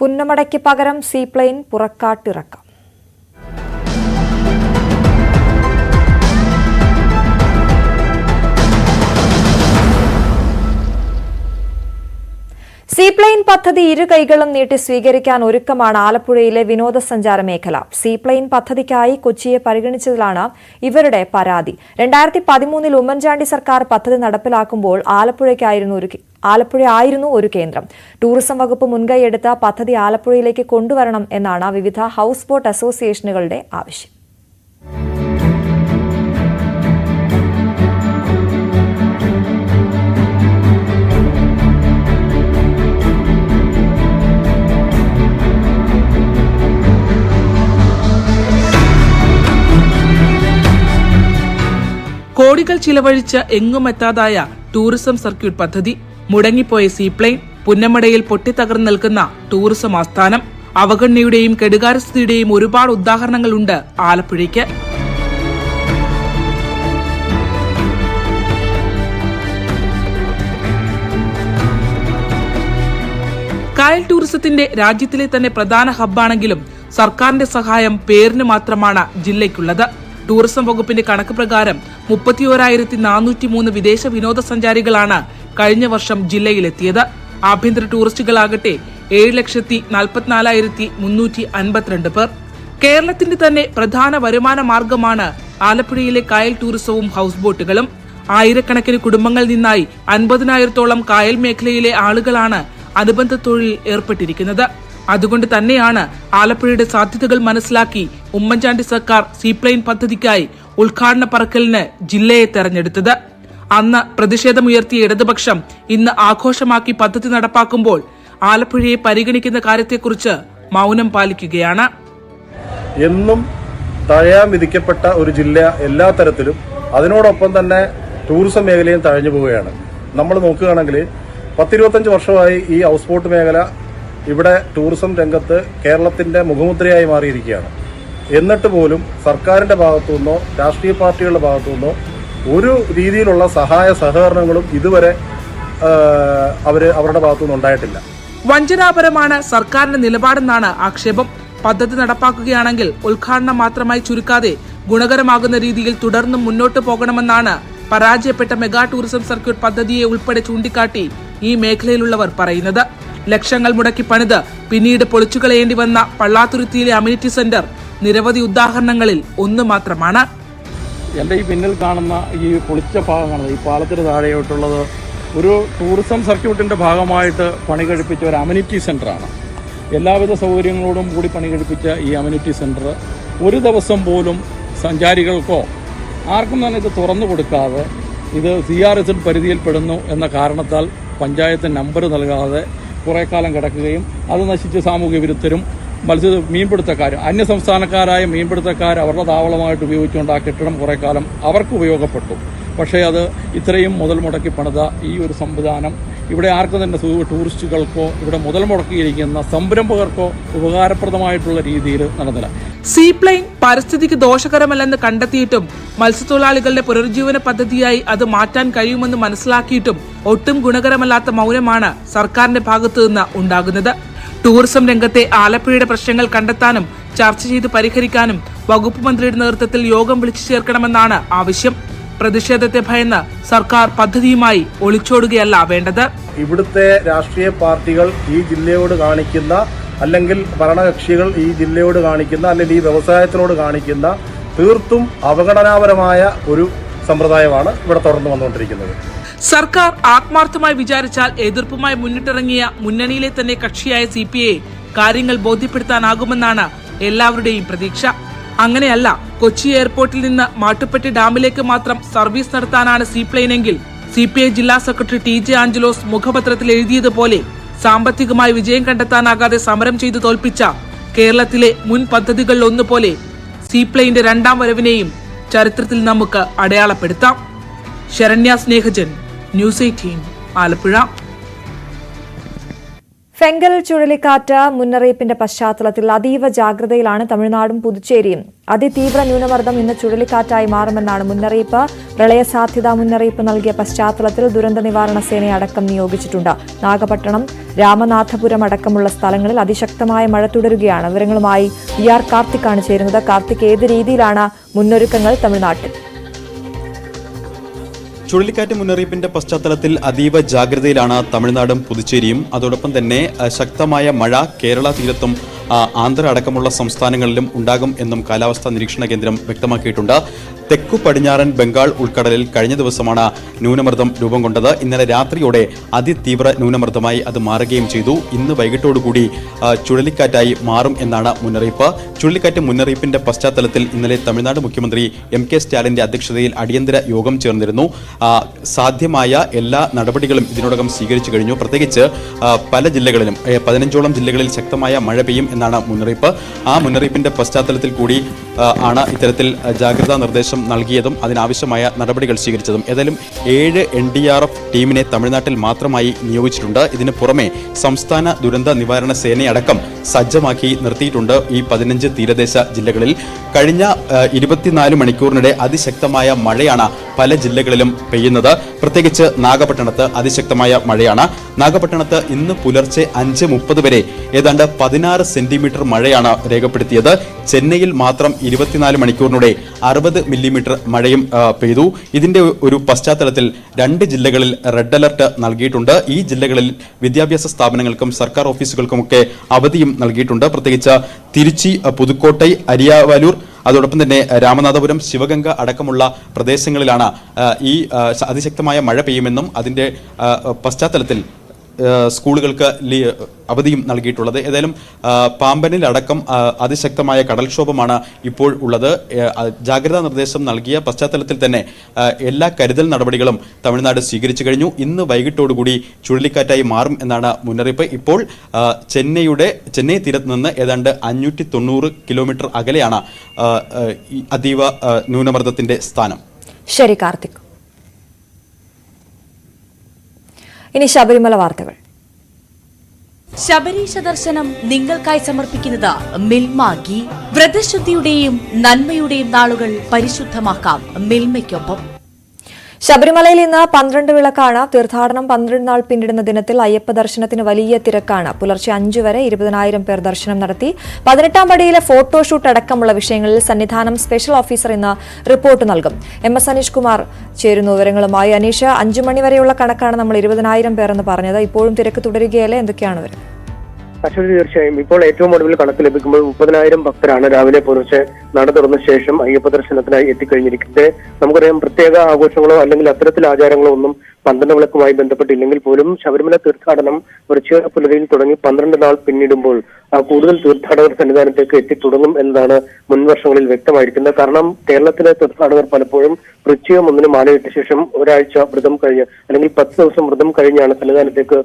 Speaker 1: പുന്നമടയ്ക്ക് പകരം സീപ്ലെയിൻ പുറക്കാട്ടിറക്കാം. സീപ്ലെയിൻ പദ്ധതി ഇരു കൈകളും നീട്ടി സ്വീകരിക്കാൻ ഒരുക്കമാണ് ആലപ്പുഴയിലെ വിനോദസഞ്ചാര മേഖല. സീപ്ലെയിൻ പദ്ധതിക്കായി കൊച്ചിയെ പരിഗണിച്ചതിലാണ് ഇവരുടെ പരാതി. 2013 ഉമ്മൻചാണ്ടി സർക്കാർ പദ്ധതി നടപ്പിലാക്കുമ്പോൾ ആലപ്പുഴയായിരുന്നു ഒരു കേന്ദ്രം. ടൂറിസം വകുപ്പ് മുൻകൈയെടുത്ത പദ്ധതി ആലപ്പുഴയിലേക്ക് കൊണ്ടുവരണം എന്നാണ് വിവിധ ഹൌസ് ബോട്ട് അസോസിയേഷനുകളുടെ ആവശ്യം.
Speaker 10: കോടികൾ ചിലവഴിച്ച് എങ്ങുമെത്താതായ ടൂറിസം സർക്യൂട്ട് പദ്ധതി, മുടങ്ങിപ്പോയ സീപ്ലെയിൻ, പുന്നമടയിൽ പൊട്ടിത്തകർന്നു നിൽക്കുന്ന ടൂറിസം ആസ്ഥാനം, അവഗണനയുടെയും കെടുകാര്യസ്ഥതയുടെയും ഒരുപാട് ഉദാഹരണങ്ങളുണ്ട് ആലപ്പുഴയ്ക്ക്. കായൽ ടൂറിസത്തിന്റെ രാജ്യത്തിലെ തന്നെ പ്രധാന ഹബ്ബാണെങ്കിലും സർക്കാരിന്റെ സഹായം പേരിന് മാത്രമാണ് ജില്ലയ്ക്കുള്ളത്. ടൂറിസം വകുപ്പിന്റെ കണക്ക് പ്രകാരം 31,403 വിദേശ വിനോദസഞ്ചാരികളാണ് കഴിഞ്ഞ വർഷം ജില്ലയിലെത്തിയത്. ആഭ്യന്തര ടൂറിസ്റ്റുകളാകട്ടെ 7,44,352 പേർ. കേരളത്തിന്റെ തന്നെ പ്രധാന വരുമാന മാർഗമാണ് ആലപ്പുഴയിലെ കായൽ ടൂറിസവും ഹൌസ് ബോട്ടുകളും. ആയിരക്കണക്കിന് കുടുംബങ്ങളിൽ നിന്നായി 50,000-ഓളം കായൽ മേഖലയിലെ ആളുകളാണ് അനുബന്ധ തൊഴിലിൽ ഏർപ്പെട്ടിരിക്കുന്നത്. അതുകൊണ്ട് തന്നെയാണ് ആലപ്പുഴയുടെ സാധ്യതകൾ മനസ്സിലാക്കി ഉമ്മൻചാണ്ടി സർക്കാർ സീപ്ലെയിൻ പദ്ധതിക്കായി ഉദ്ഘാടന പറക്കലിന് ജില്ലയെ തെരഞ്ഞെടുത്തത്. അന്ന് പ്രതിഷേധമുയർത്തിയ ഇടതുപക്ഷം ഇന്ന് ആഘോഷമാക്കി പദ്ധതി നടപ്പാക്കുമ്പോൾ ആലപ്പുഴയെ പരിഗണിക്കുന്ന കാര്യത്തെക്കുറിച്ച് മൗനം പാലിക്കുകയാണ്.
Speaker 11: എന്നും തഴയാൻ വിധിക്കപ്പെട്ട ഒരു ജില്ല എല്ലാ തരത്തിലും, അതിനോടൊപ്പം തന്നെ ടൂറിസം മേഖലയും തഴഞ്ഞു പോവുകയാണ്. നമ്മൾ നോക്കുകയാണെങ്കിൽ 10-25 വർഷമായി ഈ ഹൗസ് ബോട്ട് മേഖല ഇവിടെ ടൂറിസം രംഗത്ത് കേരളത്തിന്റെ മുഖമുദ്രയായി മാറിയിരിക്കുകയാണ്. എന്നിട്ട് പോലും സർക്കാരിന്റെ ഭാഗത്തുനിന്നോ രാഷ്ട്രീയ പാർട്ടികളുടെ ഭാഗത്തുനിന്നോ ഒരു രീതിയിലുള്ള സഹായ സഹകരണങ്ങളും ഇതുവരെ അവരുടെ ഭാഗത്തുനിന്ന് ഉണ്ടായിട്ടില്ല.
Speaker 10: വഞ്ചനാപരമാണ് സർക്കാരിന്റെ നിലപാടെന്നാണ് ആക്ഷേപം. പദ്ധതി നടപ്പാക്കുകയാണെങ്കിൽ ഉദ്ഘാടനം മാത്രമായി ചുരുക്കാതെ ഗുണകരമാകുന്ന രീതിയിൽ തുടർന്നും മുന്നോട്ട് പോകണമെന്നാണ് പരാജയപ്പെട്ട മെഗാ ടൂറിസം സർക്യൂട്ട് പദ്ധതിയെ ഉൾപ്പെടെ ചൂണ്ടിക്കാട്ടി ഈ മേഖലയിലുള്ളവർ പറയുന്നത്. ലക്ഷങ്ങൾ മുടക്കി പണിത് പിന്നീട് പൊളിച്ചുകളയേണ്ടി വന്ന പള്ളാത്തുരുത്തിയിലെ അമ്യൂണിറ്റി സെന്റർ നിരവധി ഉദാഹരണങ്ങളിൽ ഒന്ന് മാത്രമാണ്.
Speaker 12: എൻ്റെ ഈ പിന്നിൽ കാണുന്ന ഈ പൊളിച്ച ഭാഗമാണ്, ഈ പാലത്തിന് താഴെയോട്ടുള്ളത് ഒരു ടൂറിസം സർക്യൂട്ടിൻ്റെ ഭാഗമായിട്ട് പണി കഴിപ്പിച്ച ഒരു അമ്യൂണിറ്റി സെൻ്ററാണ്. എല്ലാവിധ സൗകര്യങ്ങളോടും കൂടി പണി കഴിപ്പിച്ച ഈ അമ്യൂണിറ്റി സെൻ്റർ ഒരു ദിവസം പോലും സഞ്ചാരികൾക്കോ ആർക്കും തന്നെ ഇത് തുറന്നു കൊടുക്കാതെ ഇത് CRS പരിധിയിൽപ്പെടുന്നു എന്ന കാരണത്താൽ പഞ്ചായത്ത് നമ്പർ നൽകാതെ കുറേ കാലം കിടക്കുകയും അത് നശിച്ച് സാമൂഹ്യ വിരുദ്ധരും മീൻപിടുത്തക്കാരും അന്യസംസ്ഥാനക്കാരായ മീൻപിടുത്തക്കാർ അവരുടെ താവളമായിട്ട് ഉപയോഗിച്ചുകൊണ്ട് ആ കെട്ടിടം കുറേ കാലം അവർക്ക് ഉപയോഗപ്പെട്ടു. പക്ഷേ അത് ഇത്രയും മുതൽ മുടക്കി പണിത ഈ ഒരു സംവിധാനം ഇവിടെ ആർക്കും തന്നെ ടൂറിസ്റ്റുകൾക്കോ ഇവിടെ മുതൽ മുടക്കിയിരിക്കുന്ന സംരംഭകർക്കോ ഉപകാരപ്രദമായിട്ടുള്ള രീതിയിൽ നടന്നില്ല.
Speaker 10: സീപ്ലെയിൻ പരിസ്ഥിതിക്ക് ദോഷകരമല്ലെന്ന് കണ്ടെത്തിയിട്ടും മത്സ്യത്തൊഴിലാളികളുടെ പുനരുജ്ജീവന പദ്ധതിയായി അത് മാറ്റാൻ കഴിയുമെന്ന് മനസ്സിലാക്കിയിട്ടും ഒട്ടും ഗുണകരമല്ലാത്ത മൗനമാണ് സർക്കാരിന്റെ ഭാഗത്തുനിന്ന് ഉണ്ടാകുന്നത്. ടൂറിസം രംഗത്തെ ആലപ്പുഴയുടെ പ്രശ്നങ്ങൾ കണ്ടെത്താനും ചർച്ച ചെയ്ത് പരിഹരിക്കാനും വകുപ്പ് മന്ത്രിയുടെ നേതൃത്വത്തിൽ യോഗം വിളിച്ചു ചേർക്കണമെന്നാണ് ആവശ്യം. പ്രതിഷേധത്തെ ഭയന്ന് സർക്കാർ പദ്ധതിയുമായി ഒളിച്ചോടുകയല്ല വേണ്ടത്.
Speaker 11: ഇവിടുത്തെ രാഷ്ട്രീയ പാർട്ടികൾ ഈ ജില്ലയോട് കാണിക്കുന്ന, അല്ലെങ്കിൽ ഭരണകക്ഷികൾ ഈ ജില്ലയോട് കാണിക്കുന്ന, അല്ലെങ്കിൽ ഈ വ്യവസായത്തിനോട് കാണിക്കുന്ന തീർത്തും അവഗണനാപരമായ ഒരു സമ്പ്രദായമാണ് ഇവിടെ തുടർന്ന് വന്നുകൊണ്ടിരിക്കുന്നത്.
Speaker 10: സർക്കാർ ആത്മാർത്ഥമായി വിചാരിച്ചാൽ എതിർപ്പുമായി മുന്നിട്ടിറങ്ങിയ മുന്നണിയിലെ തന്നെ കക്ഷിയായ CPI കാര്യങ്ങൾ ബോധ്യപ്പെടുത്താനാകുമെന്നാണ് എല്ലാവരുടെയും പ്രതീക്ഷ. അങ്ങനെയല്ല, കൊച്ചി എയർപോർട്ടിൽ നിന്ന് മാട്ടുപ്പെട്ടി ഡാമിലേക്ക് മാത്രം സർവീസ് നടത്താനാണ് സീപ്ലെയിനെങ്കിൽ CPI ജില്ലാ സെക്രട്ടറി TJ ആഞ്ചലോസ് മുഖപത്രത്തിൽ എഴുതിയതുപോലെ സാമ്പത്തികമായി വിജയം കണ്ടെത്താനാകാതെ സമരം ചെയ്തു തോൽപ്പിച്ച കേരളത്തിലെ മുൻ പദ്ധതികളിൽ ഒന്നുപോലെ സീപ്ലെയിന്റെ രണ്ടാം വരവിനെയും ചരിത്രത്തിൽ നമുക്ക് അടയാളപ്പെടുത്താം. ശരണ്യ സ്നേഹജൻ, ന്യൂസ് 18, ആലപ്പുഴ.
Speaker 1: ഫെങ്കൽ ചുഴലിക്കാറ്റ് മുന്നറിയിപ്പിന്റെ പശ്ചാത്തലത്തിൽ അതീവ ജാഗ്രതയിലാണ് തമിഴ്നാടും പുതുച്ചേരിയും. അതിതീവ്ര ന്യൂനമർദ്ദം ഇന്ന് ചുഴലിക്കാറ്റായി മാറുമെന്നാണ് മുന്നറിയിപ്പ്. പ്രളയ സാധ്യതാ മുന്നറിയിപ്പ് നൽകിയ പശ്ചാത്തലത്തിൽ ദുരന്ത നിവാരണ സേനയെ അടക്കം നിയോഗിച്ചിട്ടുണ്ട്. നാഗപട്ടണം, രാമനാഥപുരം അടക്കമുള്ള സ്ഥലങ്ങളിൽ അതിശക്തമായ മഴ തുടരുകയാണ്. വിവരങ്ങളുമായി PR കാർത്തിക്കാണ് ചേരുന്നത്. കാർത്തിക്, ഏത് രീതിയിലാണ് മുന്നൊരുക്കങ്ങൾ തമിഴ്നാട്ടിൽ?
Speaker 9: ചുഴലിക്കാറ്റ് മുന്നറിയിപ്പിന്റെ പശ്ചാത്തലത്തിൽ അതീവ ജാഗ്രതയിലാണ് തമിഴ്നാടും പുതുച്ചേരിയും. അതോടൊപ്പം തന്നെ ശക്തമായ മഴ കേരള തീരത്തും ആന്ധ്ര അടക്കമുള്ള സംസ്ഥാനങ്ങളിലും ഉണ്ടാകും എന്നും കാലാവസ്ഥാ നിരീക്ഷണ കേന്ദ്രം വ്യക്തമാക്കിയിട്ടുണ്ട്. തെക്കു പടിഞ്ഞാറൻ ബംഗാൾ ഉൾക്കടലിൽ കഴിഞ്ഞ ദിവസമാണ് ന്യൂനമർദ്ദം രൂപം കൊണ്ടത്. ഇന്നലെ രാത്രിയോടെ അതിതീവ്ര ന്യൂനമർദ്ദമായി അത് മാറുകയും ചെയ്തു. ഇന്ന് വൈകിട്ടോടുകൂടി ചുഴലിക്കാറ്റായി മാറും എന്നാണ് മുന്നറിയിപ്പ്. ചുഴലിക്കാറ്റ് മുന്നറിയിപ്പിന്റെ പശ്ചാത്തലത്തിൽ ഇന്നലെ തമിഴ്നാട് മുഖ്യമന്ത്രി MK സ്റ്റാലിന്റെ അധ്യക്ഷതയിൽ അടിയന്തര യോഗം ചേർന്നിരുന്നു. സാധ്യമായ എല്ലാ നടപടികളും ഇതിനോടകം സ്വീകരിച്ചു കഴിഞ്ഞു. പ്രത്യേകിച്ച് പല ജില്ലകളിലും 15ഓളം ജില്ലകളിൽ ശക്തമായ മഴ പെയ്യും എന്നാണ് മുന്നറിയിപ്പ്. ആ മുന്നറിയിപ്പിന്റെ പശ്ചാത്തലത്തിൽ കൂടി ആണ് ഇത്തരത്തിൽ ജാഗ്രതാ നിർദ്ദേശം നൽകിയതും അതിനാവശ്യമായ നടപടികൾ സ്വീകരിച്ചതും. ഏതായാലും 7 NDRF ടീമിനെ തമിഴ്നാട്ടിൽ മാത്രമായി നിയോഗിച്ചിട്ടുണ്ട്. ഇതിന് പുറമെ സംസ്ഥാന ദുരന്ത നിവാരണ സേനയടക്കം സജ്ജമാക്കി നിർത്തിയിട്ടുണ്ട് ഈ 15 തീരദേശ ജില്ലകളിൽ. കഴിഞ്ഞ 24 മണിക്കൂറിനിടെ അതിശക്തമായ മഴയാണ് പല ജില്ലകളിലും പെയ്യുന്നത്. പ്രത്യേകിച്ച് നാഗപട്ടണത്ത് അതിശക്തമായ മഴയാണ്. നാഗപട്ടണത്ത് ഇന്ന് പുലർച്ചെ 5:30 വരെ ഏതാണ്ട് 16 സെന്റിമീറ്റർ മഴയാണ് രേഖപ്പെടുത്തിയത്. ചെന്നൈയിൽ മാത്രം 24 മണിക്കൂറിനിടെ 60 മില്ലിമീറ്റർ മഴയും പെയ്തു. ഇതിന്റെ ഒരു പശ്ചാത്തലത്തിൽ 2 ജില്ലകളിൽ റെഡ് അലർട്ട് നൽകിയിട്ടുണ്ട്. ഈ ജില്ലകളിൽ വിദ്യാഭ്യാസ സ്ഥാപനങ്ങൾക്കും സർക്കാർ ഓഫീസുകൾക്കുമൊക്കെ അവധിയും നൽകിയിട്ടുണ്ട്. പ്രത്യേകിച്ച് തിരുച്ചി, പുതുക്കോട്ടൈ, അരിയാവലൂർ, അതോടൊപ്പം തന്നെ രാമനാഥപുരം, ശിവഗംഗ അടക്കമുള്ള പ്രദേശങ്ങളിലാണ് ഈ അതിശക്തമായ മഴ പെയ്യുമെന്നും അതിന്റെ പശ്ചാത്തലത്തിൽ സ്കൂളുകൾക്ക് അവധിയും നൽകിയിട്ടുള്ളത്. ഏതായാലും പാമ്പനിലടക്കം അതിശക്തമായ കടൽക്ഷോഭമാണ് ഇപ്പോൾ ഉള്ളത്. ജാഗ്രതാ നിർദ്ദേശം നൽകിയ പശ്ചാത്തലത്തിൽ തന്നെ എല്ലാ കരുതൽ നടപടികളും തമിഴ്നാട് സ്വീകരിച്ചു കഴിഞ്ഞു. ഇന്ന് വൈകിട്ടോടുകൂടി ചുഴലിക്കാറ്റായി മാറും എന്നാണ് മുന്നറിയിപ്പ്. ഇപ്പോൾ ചെന്നൈ തീരത്ത് നിന്ന് ഏതാണ്ട് 590 കിലോമീറ്റർ അകലെയാണ് അതീവ ന്യൂനമർദ്ദത്തിന്റെ സ്ഥാനം.
Speaker 1: ശരി കാർത്തിക്. ഇനി ശബരിമല വാർത്തകൾ.
Speaker 13: ശബരീശ ദർശനം നിങ്ങൾക്കായി സമർപ്പിക്കുന്നത് മിൽമ ഗീ. വ്രതശുദ്ധിയുടെയും നന്മയുടെയും നാളുകൾ പരിശുദ്ധമാക്കാം മിൽമയ്ക്കൊപ്പം.
Speaker 1: ശബരിമലയിൽ ഇന്ന് 12 വിളക്കാണ്. തീർത്ഥാടനം 12 നാൾ പിന്നിടുന്ന ദിനത്തിൽ അയ്യപ്പ ദർശനത്തിന് വലിയ തിരക്കാണ്. പുലർച്ചെ 5 വരെ 20,000 പേർ ദർശനം നടത്തി. 18ാം പടിയിലെ ഫോട്ടോഷൂട്ട് അടക്കമുള്ള വിഷയങ്ങളിൽ സന്നിധാനം സ്പെഷ്യൽ ഓഫീസർ ഇന്ന് റിപ്പോർട്ട് നൽകും. MS അനീഷ് കുമാർ ചേരുന്നു വിവരങ്ങളുമായി. അനീഷ്, 5 മണി വരെയുള്ള കണക്കാണ് നമ്മൾ 20,000 പേർ എന്ന് പറഞ്ഞത്. ഇപ്പോഴും തിരക്ക് തുടരുകയല്ലേ? എന്തൊക്കെയാണ് വരുന്നത്?
Speaker 14: അശ്വതി, തീർച്ചയായും ഇപ്പോൾ ഏറ്റവും ഒടുവിൽ കണക്ക് ലഭിക്കുമ്പോൾ 30,000 ഭക്തരാണ് രാവിലെ പുലർച്ചെ നട തുറന്ന ശേഷം അയ്യപ്പ ദർശനത്തിനായി എത്തിക്കഴിഞ്ഞിരിക്കുന്നത്. നമുക്കറിയാം, പ്രത്യേക ആഘോഷങ്ങളോ അല്ലെങ്കിൽ അത്തരത്തിൽ ആചാരങ്ങളോ ഒന്നും 12 വിളക്കുമായി ബന്ധപ്പെട്ടില്ലെങ്കിൽ പോലും ശബരിമല തീർത്ഥാടനം വൃശ്ചിക പുലരിയിൽ തുടങ്ങി 12 നാൾ പിന്നിടുമ്പോൾ കൂടുതൽ തീർത്ഥാടകർ സന്നിധാനത്തേക്ക് എത്തിത്തുടങ്ങും എന്നതാണ് മുൻവർഷങ്ങളിൽ വ്യക്തമായിരിക്കുന്നത്. കാരണം കേരളത്തിലെ തീർത്ഥാടകർ പലപ്പോഴും വൃശ്ചികം 1 മാലയിട്ട ശേഷം ഒരാഴ്ച വ്രതം കഴിഞ്ഞ് അല്ലെങ്കിൽ 10 ദിവസം വ്രതം കഴിഞ്ഞാണ് സന്നിധാനത്തേക്ക്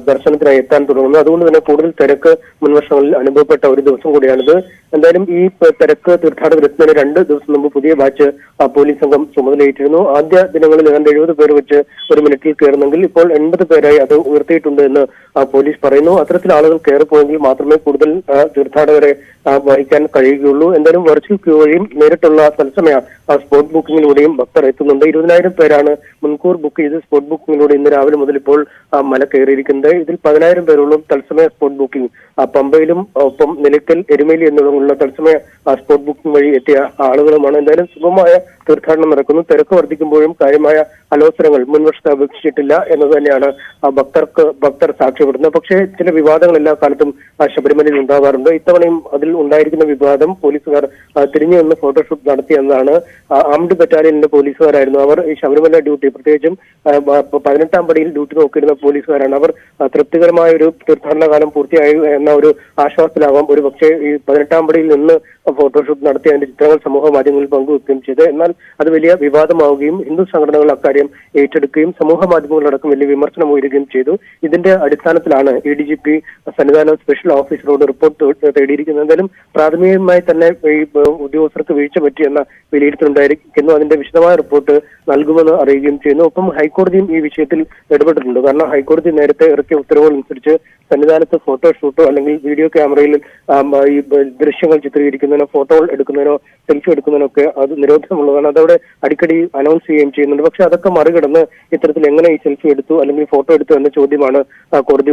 Speaker 14: ദർശനത്തിനായി എത്താൻ തുടങ്ങുന്നത്. അതുകൊണ്ട് തന്നെ കൂടുതൽ തിരക്ക് മുൻവർഷങ്ങളിൽ അനുഭവപ്പെട്ട ഒരു ദിവസം കൂടിയാണിത്. എന്തായാലും ഈ തിരക്ക് തീർത്ഥാടകർ എത്തുന്നതിന് 2 ദിവസം മുമ്പ് പുതിയ ബാച്ച് പോലീസ് സംഘം ചുമതലയേറ്റിരുന്നു. ആദ്യ ദിനങ്ങളിൽ ഏതാണ്ട് 70 പേർ വെച്ച് ഒരു മിനിറ്റിൽ കയറുന്നെങ്കിൽ ഇപ്പോൾ 80 പേരായി അത് ഉയർത്തിയിട്ടുണ്ട് എന്ന് പോലീസ് പറയുന്നു. അത്തരത്തിൽ ആളുകൾ കയറിപ്പോയെങ്കിൽ മാത്രമേ കൂടുതൽ തീർത്ഥാടകരെ വഹിക്കാൻ കഴിയുകയുള്ളൂ. എന്തായാലും വെർച്വൽ ക്യൂ വഴിയും നേരിട്ടുള്ള തത്സമയ സ്പോട്ട് ബുക്കിങ്ങിലൂടെയും ഭക്തർ എത്തുന്നുണ്ട്. 20,000 പേരാണ് മുൻകൂർ ബുക്ക് ചെയ്ത് സ്പോട്ട് ബുക്കിങ്ങിലൂടെ ഇന്ന് രാവിലെ മുതൽ ഇപ്പോൾ മല കയറിയിരിക്കുന്നത്. ഇതിൽ 10,000 പേരോളം തത്സമയ സ്പോട്ട് ബുക്കിംഗ് പമ്പയിലും ഒപ്പം നിലയ്ക്കൽ, എരുമേലി എന്നിവിടങ്ങളിലുള്ള തത്സമയ സ്പോട്ട് ബുക്കിംഗ് വഴി എത്തിയ ആളുകളുമാണ്. എന്തായാലും സുഗമമായ തീർത്ഥാടനം നടക്കുന്നു. തിരക്ക് വർദ്ധിക്കുമ്പോഴും കാര്യമായ അലോസരങ്ങൾ മുൻവർഷത്തെ അപേക്ഷിച്ചിട്ടില്ല എന്നത് തന്നെയാണ് ഭക്തർ സാക്ഷ്യപ്പെടുന്നത്. പക്ഷേ ചില വിവാദങ്ങൾ എല്ലാ കാലത്തും ശബരിമലയിൽ ഉണ്ടാവാറുണ്ട്. ഇത്തവണയും അതിൽ ഉണ്ടായിരിക്കുന്ന വിവാദം പോലീസുകാർ തിരിഞ്ഞു നിന്ന് ഫോട്ടോഷൂട്ട് നടത്തിയെന്നാണ്. ആംഡ് ബറ്റാലിയനിലെ പോലീസുകാരായിരുന്നു അവർ. ഈ ശബരിമല ഡ്യൂട്ടി, പ്രത്യേകിച്ചും 18ാം പടിയിൽ ഡ്യൂട്ടി നോക്കിയിരുന്ന പോലീസുകാരാണ് അവർ. തൃപ്തികരമായ ഒരു തീർത്ഥാടന കാലം പൂർത്തിയായി എന്ന ഒരു ആശ്വാസത്തിലാവാം ഒരു പക്ഷേ ഈ 18ാം പടിയിൽ നിന്ന് ഫോട്ടോഷൂട്ട് നടത്തി അതിന്റെ ചിത്രങ്ങൾ സമൂഹ മാധ്യമങ്ങളിൽ പങ്കുവെക്കുകയും ചെയ്ത്. എന്നാൽ അത് വലിയ വിവാദമാവുകയും ഹിന്ദു സംഘടനകൾ അക്കാര്യം ഏറ്റെടുക്കുകയും സമൂഹ മാധ്യമങ്ങളടക്കം വലിയ വിമർശനം ഉയരുകയും ചെയ്തു. ഇതിന്റെ അടിസ്ഥാനത്തിലാണ് ADGP സന്നിധാനം സ്പെഷ്യൽ ഓഫീസറോട് റിപ്പോർട്ട് തേടിയിരിക്കുന്നത്. എന്തായാലും പ്രാഥമികമായി തന്നെ ഈ ഉദ്യോഗസ്ഥർക്ക് വീഴ്ച പറ്റിയെന്ന വിലയിരുത്തലുണ്ടായിരിക്കുന്നു. അതിന്റെ വിശദമായ റിപ്പോർട്ട് നൽകുമെന്ന് അറിയുകയും ചെയ്യുന്നു. ഒപ്പം ഹൈക്കോടതിയും ഈ വിഷയത്തിൽ ഇടപെട്ടിട്ടുണ്ട്. കാരണം ഹൈക്കോടതി നേരത്തെ ഇറക്കിയ ഉത്തരവുകൾ അനുസരിച്ച് സന്നിധാനത്ത് ഫോട്ടോഷൂട്ടോ അല്ലെങ്കിൽ വീഡിയോ ക്യാമറയിൽ ഈ ദൃശ്യങ്ങൾ ചിത്രീകരിക്കുന്നതിനോ ഫോട്ടോകൾ എടുക്കുന്നതിനോ സെൽഫി എടുക്കുന്നതിനോ ഒക്കെ അത് നിരോധനമുള്ളതാണ്. അതവിടെ അടിക്കടി അനൗൺസ് ചെയ്യുകയും ചെയ്യുന്നുണ്ട്. പക്ഷെ അതൊക്കെ മറികടന്ന് ഇത്തരത്തിൽ എങ്ങനെ ഈ സെൽഫി എടുത്തു അല്ലെങ്കിൽ ഫോട്ടോ എടുത്തു എന്ന ചോദ്യമാണ് കോടതി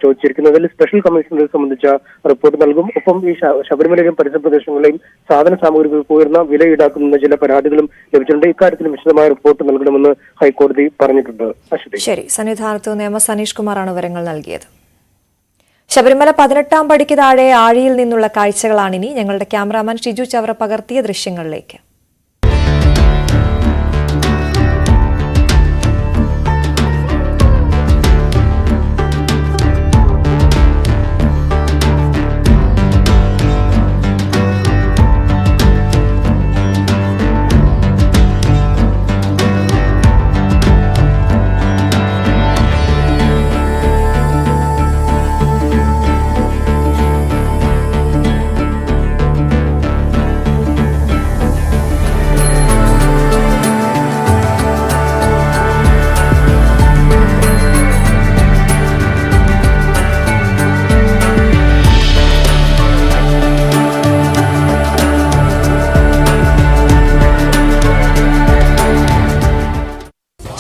Speaker 14: ചോദിച്ചിരിക്കുന്നത്. അതിൽ സ്പെഷ്യൽ കമ്മീഷണറെ സംബന്ധിച്ച റിപ്പോർട്ട് നൽകും. ഒപ്പം ഈ ശബരിമലയിലും പരിസര പ്രദേശങ്ങളിലെയും സാധന സാമഗ്രികൾക്ക് ഉയർന്ന വില ഈടാക്കുന്ന ചില പരാതികളും ലഭിച്ചിട്ടുണ്ട്. ഇക്കാര്യത്തിൽ വിശദമായ റിപ്പോർട്ട് നൽകണമെന്ന് ഹൈക്കോടതി പറഞ്ഞിട്ടുണ്ട്.
Speaker 1: ശരി, സന്നിധാനത്ത് നിന്ന് എം എസ് സനീഷ് കുമാറാണ് വിവരങ്ങൾ നൽകിയത്. ശബരിമല 18ാം പടിക്ക് താഴെ ആഴിയിൽ നിന്നുള്ള കാഴ്ചകളാണിനി. ഞങ്ങളുടെ ക്യാമറാമാൻ ഷിജു ചവറ പകർത്തിയ ദൃശ്യങ്ങളിലേക്ക്.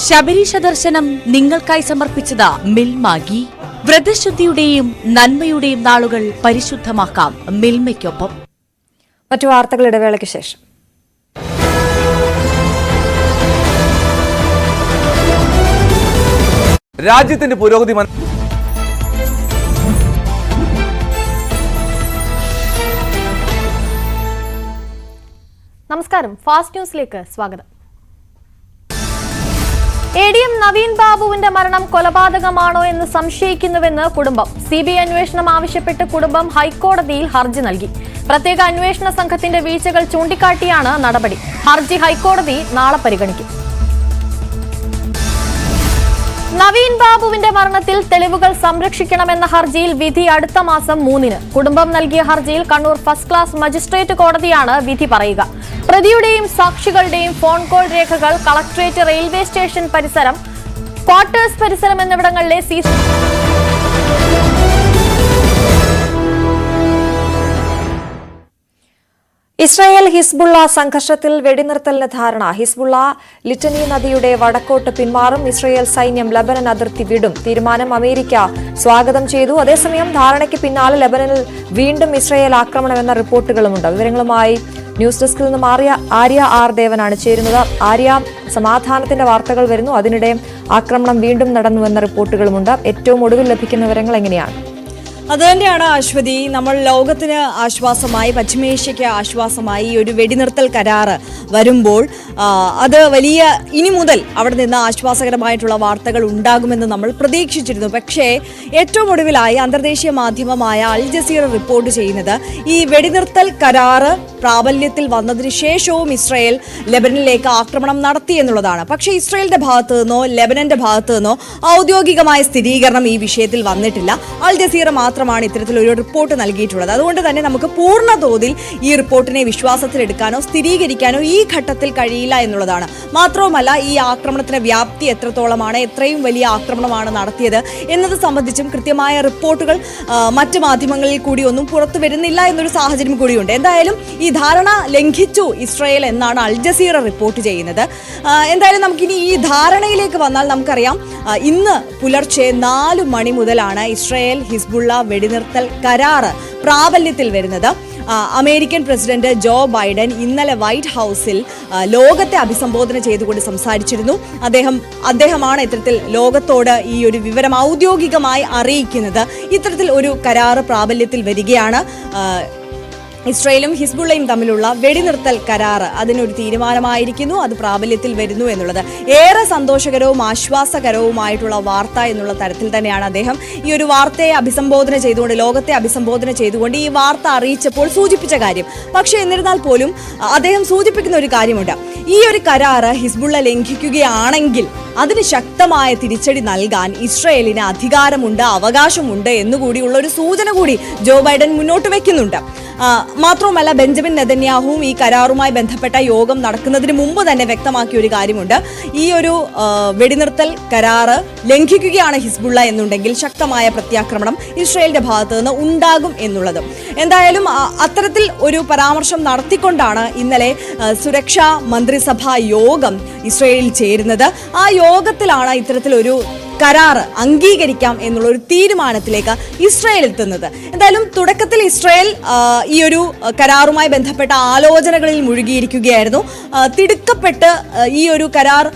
Speaker 13: ശബരീശ ദർശനം നിങ്ങൾക്കായി സമർപ്പിച്ചത് മിൽമാഗി. വ്രതശുദ്ധിയുടെയും നന്മയുടെയും നാളുകൾ പരിശുദ്ധമാക്കാം മിൽമയ്ക്കൊപ്പം.
Speaker 1: മറ്റു വാർത്തകൾ ഇടവേളയ്ക്ക് ശേഷം.
Speaker 15: രാജ്യത്തിന്റെ പുരോഗതി
Speaker 8: നമസ്കാരം, ഫാസ്റ്റ് ന്യൂസിലേക്ക് സ്വാഗതം. ADM നവീൻ ബാബുവിന്റെ മരണം കൊലപാതകമാണോ എന്ന് സംശയിക്കുന്നുവെന്ന് കുടുംബം. CBI അന്വേഷണം ആവശ്യപ്പെട്ട് കുടുംബം ഹൈക്കോടതിയിൽ ഹർജി നൽകി. പ്രത്യേക അന്വേഷണ സംഘത്തിന്റെ വീഴ്ചകൾ ചൂണ്ടിക്കാട്ടിയാണ് നടപടി. ഹർജി ഹൈക്കോടതി നാളെ പരിഗണിക്കും. നവീൻ ബാബുവിന്റെ മരണത്തിൽ തെളിവുകൾ സംരക്ഷിക്കണമെന്ന ഹർജിയിൽ വിധി അടുത്ത മാസം 3-ന്. കുടുംബം നൽകിയ ഹർജിയിൽ കണ്ണൂർ ഫസ്റ്റ് ക്ലാസ് മജിസ്ട്രേറ്റ് കോടതിയാണ് വിധി പറയുക. പ്രതിയുടെയും സാക്ഷികളുടെയും ഫോൺ കോൾ രേഖകൾ കളക്ടറേറ്റ്, റെയിൽവേ സ്റ്റേഷൻ പരിസരം, ക്വാർട്ടേഴ്സ് പരിസരം എന്നിവിടങ്ങളിലെ
Speaker 1: ഇസ്രായേൽ ഹിസ്ബുള്ള സംഘർഷത്തിൽ വെടിനിർത്തലിന് ധാരണ. ഹിസ്ബുള്ള ലിറ്റനി നദിയുടെ വടക്കോട്ട് പിന്മാറും. ഇസ്രായേൽ സൈന്യം ലബനൻ അതിർത്തി വിടും. തീരുമാനം അമേരിക്ക സ്വാഗതം ചെയ്തു. അതേസമയം ധാരണയ്ക്ക് പിന്നാലെ ലബനനിൽ വീണ്ടും ഇസ്രായേൽ ആക്രമണമെന്ന റിപ്പോർട്ടുകളുമുണ്ട്. വിവരങ്ങളുമായി ന്യൂസ് ഡെസ്കിൽ നിന്നും ആര്യ ആർ ദേവനാണ് ചേരുന്നത്. ആര്യ, സമാധാനത്തിന്റെ വാർത്തകൾ വരുന്നു, അതിനിടെ ആക്രമണം വീണ്ടും നടന്നുവെന്ന റിപ്പോർട്ടുകളുമുണ്ട്. ഏറ്റവും ഒടുവിൽ ലഭിക്കുന്ന വിവരങ്ങൾ എങ്ങനെയാണ്?
Speaker 16: അതുതന്നെയാണ് അശ്വതി. നമ്മൾ ലോകത്തിന് ആശ്വാസമായി, പശ്ചിമേഷ്യയ്ക്ക് ആശ്വാസമായി ഒരു വെടിനിർത്തൽ കരാറ് വരുമ്പോൾ അത് വലിയ ഇനി മുതൽ അവിടെ നിന്ന് ആശ്വാസകരമായിട്ടുള്ള വാർത്തകൾ ഉണ്ടാകുമെന്ന് നമ്മൾ പ്രതീക്ഷിച്ചിരുന്നു. പക്ഷേ ഏറ്റവും ഒടുവിലായി അന്തർദേശീയ മാധ്യമമായ അൽ ജസീറ റിപ്പോർട്ട് ചെയ്യുന്നത് ഈ വെടിനിർത്തൽ കരാറ് പ്രാബല്യത്തിൽ വന്നതിന് ശേഷവും ഇസ്രായേൽ ലെബനനിലേക്ക് ആക്രമണം നടത്തി എന്നുള്ളതാണ്. പക്ഷേ ഇസ്രായേലിന്റെ ഭാഗത്തു നിന്നോ ലെബനന്റെ ഭാഗത്തു നിന്നോ ഔദ്യോഗികമായ സ്ഥിരീകരണം ഈ വിഷയത്തിൽ വന്നിട്ടില്ല. അൽ ജസീറ മാത്രമാണ് ഇത്തരത്തിലൊരു റിപ്പോർട്ട് നൽകിയിട്ടുള്ളത്. അതുകൊണ്ട് തന്നെ നമുക്ക് പൂർണ്ണ തോതിൽ ഈ റിപ്പോർട്ടിനെ വിശ്വാസത്തിലെടുക്കാനോ സ്ഥിരീകരിക്കാനോ ഈ ഘട്ടത്തിൽ കഴിയില്ല എന്നുള്ളതാണ്. മാത്രവുമല്ല, ഈ ആക്രമണത്തിന്റെ വ്യാപ്തി എത്രത്തോളമാണ്, എത്രയും വലിയ ആക്രമണമാണ് നടത്തിയത് എന്നത് സംബന്ധിച്ചും കൃത്യമായ റിപ്പോർട്ടുകൾ മറ്റ് മാധ്യമങ്ങളിൽ കൂടി ഒന്നും പുറത്തു വരുന്നില്ല എന്നൊരു സാഹചര്യം കൂടിയുണ്ട്. എന്തായാലും ഈ ധാരണ ലംഘിച്ചു ഇസ്രായേൽ എന്നാണ് അൽ ജസീറ റിപ്പോർട്ട് ചെയ്യുന്നത്. എന്തായാലും നമുക്കിനി ഈ ധാരണയിലേക്ക് വന്നാൽ നമുക്കറിയാം, ഇന്ന് പുലർച്ചെ 4 മണി മുതലാണ് ഇസ്രായേൽ ഹിസ്ബുള്ള വെടിനിർത്തൽ കരാറ് പ്രാബല്യത്തിൽ വരുന്നത്. അമേരിക്കൻ പ്രസിഡന്റ് ജോ ബൈഡൻ ഇന്നലെ വൈറ്റ് ഹൗസിൽ ലോകത്തെ അഭിസംബോധന ചെയ്തുകൊണ്ട് സംസാരിച്ചിരുന്നു. അദ്ദേഹമാണ് ഇത്തരത്തിൽ ലോകത്തോട് ഈ ഒരു വിവരം ഔദ്യോഗികമായി അറിയിക്കുന്നത്. ഇത്തരത്തിൽ ഒരു കരാറ് പ്രാബല്യത്തിൽ വരികയാണ്. ഇസ്രയേലും ഹിസ്ബുള്ളയും തമ്മിലുള്ള വെടിനിർത്തൽ കരാറ് അതിനൊരു തീരുമാനമായിരിക്കുന്നു. അത് പ്രാബല്യത്തിൽ വരുന്നു എന്നുള്ളത് ഏറെ സന്തോഷകരവും ആശ്വാസകരവുമായിട്ടുള്ള വാർത്ത എന്നുള്ള തരത്തിൽ തന്നെയാണ് അദ്ദേഹം ഈ ഒരു വാർത്തയെ അഭിസംബോധന ചെയ്തുകൊണ്ട്, ലോകത്തെ അഭിസംബോധന ചെയ്തുകൊണ്ട് ഈ വാർത്ത അറിയിച്ചപ്പോൾ സൂചിപ്പിച്ച കാര്യം. പക്ഷേ എന്നിരുന്നാൽ പോലും അദ്ദേഹം സൂചിപ്പിക്കുന്ന ഒരു കാര്യമുണ്ട്. ഈ ഒരു കരാറ് ഹിസ്ബുള്ള ലംഘിക്കുകയാണെങ്കിൽ അതിന് ശക്തമായ തിരിച്ചടി നൽകാൻ ഇസ്രയേലിന് അധികാരമുണ്ട്, അവകാശമുണ്ട് എന്നുകൂടിയുള്ള ഒരു സൂചന കൂടി ജോ ബൈഡൻ മുന്നോട്ട് വെക്കുന്നുണ്ട്. മാത്രവുമല്ല, ബെഞ്ചമിൻ നെതന്യാഹുവും ഈ കരാറുമായി ബന്ധപ്പെട്ട യോഗം നടക്കുന്നതിന് മുമ്പ് തന്നെ വ്യക്തമാക്കിയ ഒരു കാര്യമുണ്ട്. ഈ ഒരു വെടിനിർത്തൽ കരാറ് ലംഘിക്കുകയാണ് ഹിസ്ബുള്ള എന്നുണ്ടെങ്കിൽ ശക്തമായ പ്രത്യാക്രമണം ഇസ്രയേലിന്റെ ഭാഗത്ത് നിന്ന് ഉണ്ടാകും എന്നുള്ളത്. എന്തായാലും അത്തരത്തിൽ ഒരു പരാമർശം നടത്തിക്കൊണ്ടാണ് ഇന്നലെ സുരക്ഷാ മന്ത്രിസഭാ യോഗം ഇസ്രയേലിൽ ചേരുന്നത്. ആ യോഗത്തിലാണ് ഇത്തരത്തിലൊരു കരാറ് അംഗീകരിക്കാം എന്നുള്ള ഒരു തീരുമാനത്തിലേക്ക് ഇസ്രയേൽ എത്തുന്നത്. എന്തായാലും തുടക്കത്തിൽ ഇസ്രയേൽ ഈ ഒരു കരാറുമായി ബന്ധപ്പെട്ട ആലോചനകളിൽ മുഴുകിയിരിക്കുകയായിരുന്നു. തിടുക്കപ്പെട്ട് ഈ ഒരു കരാർ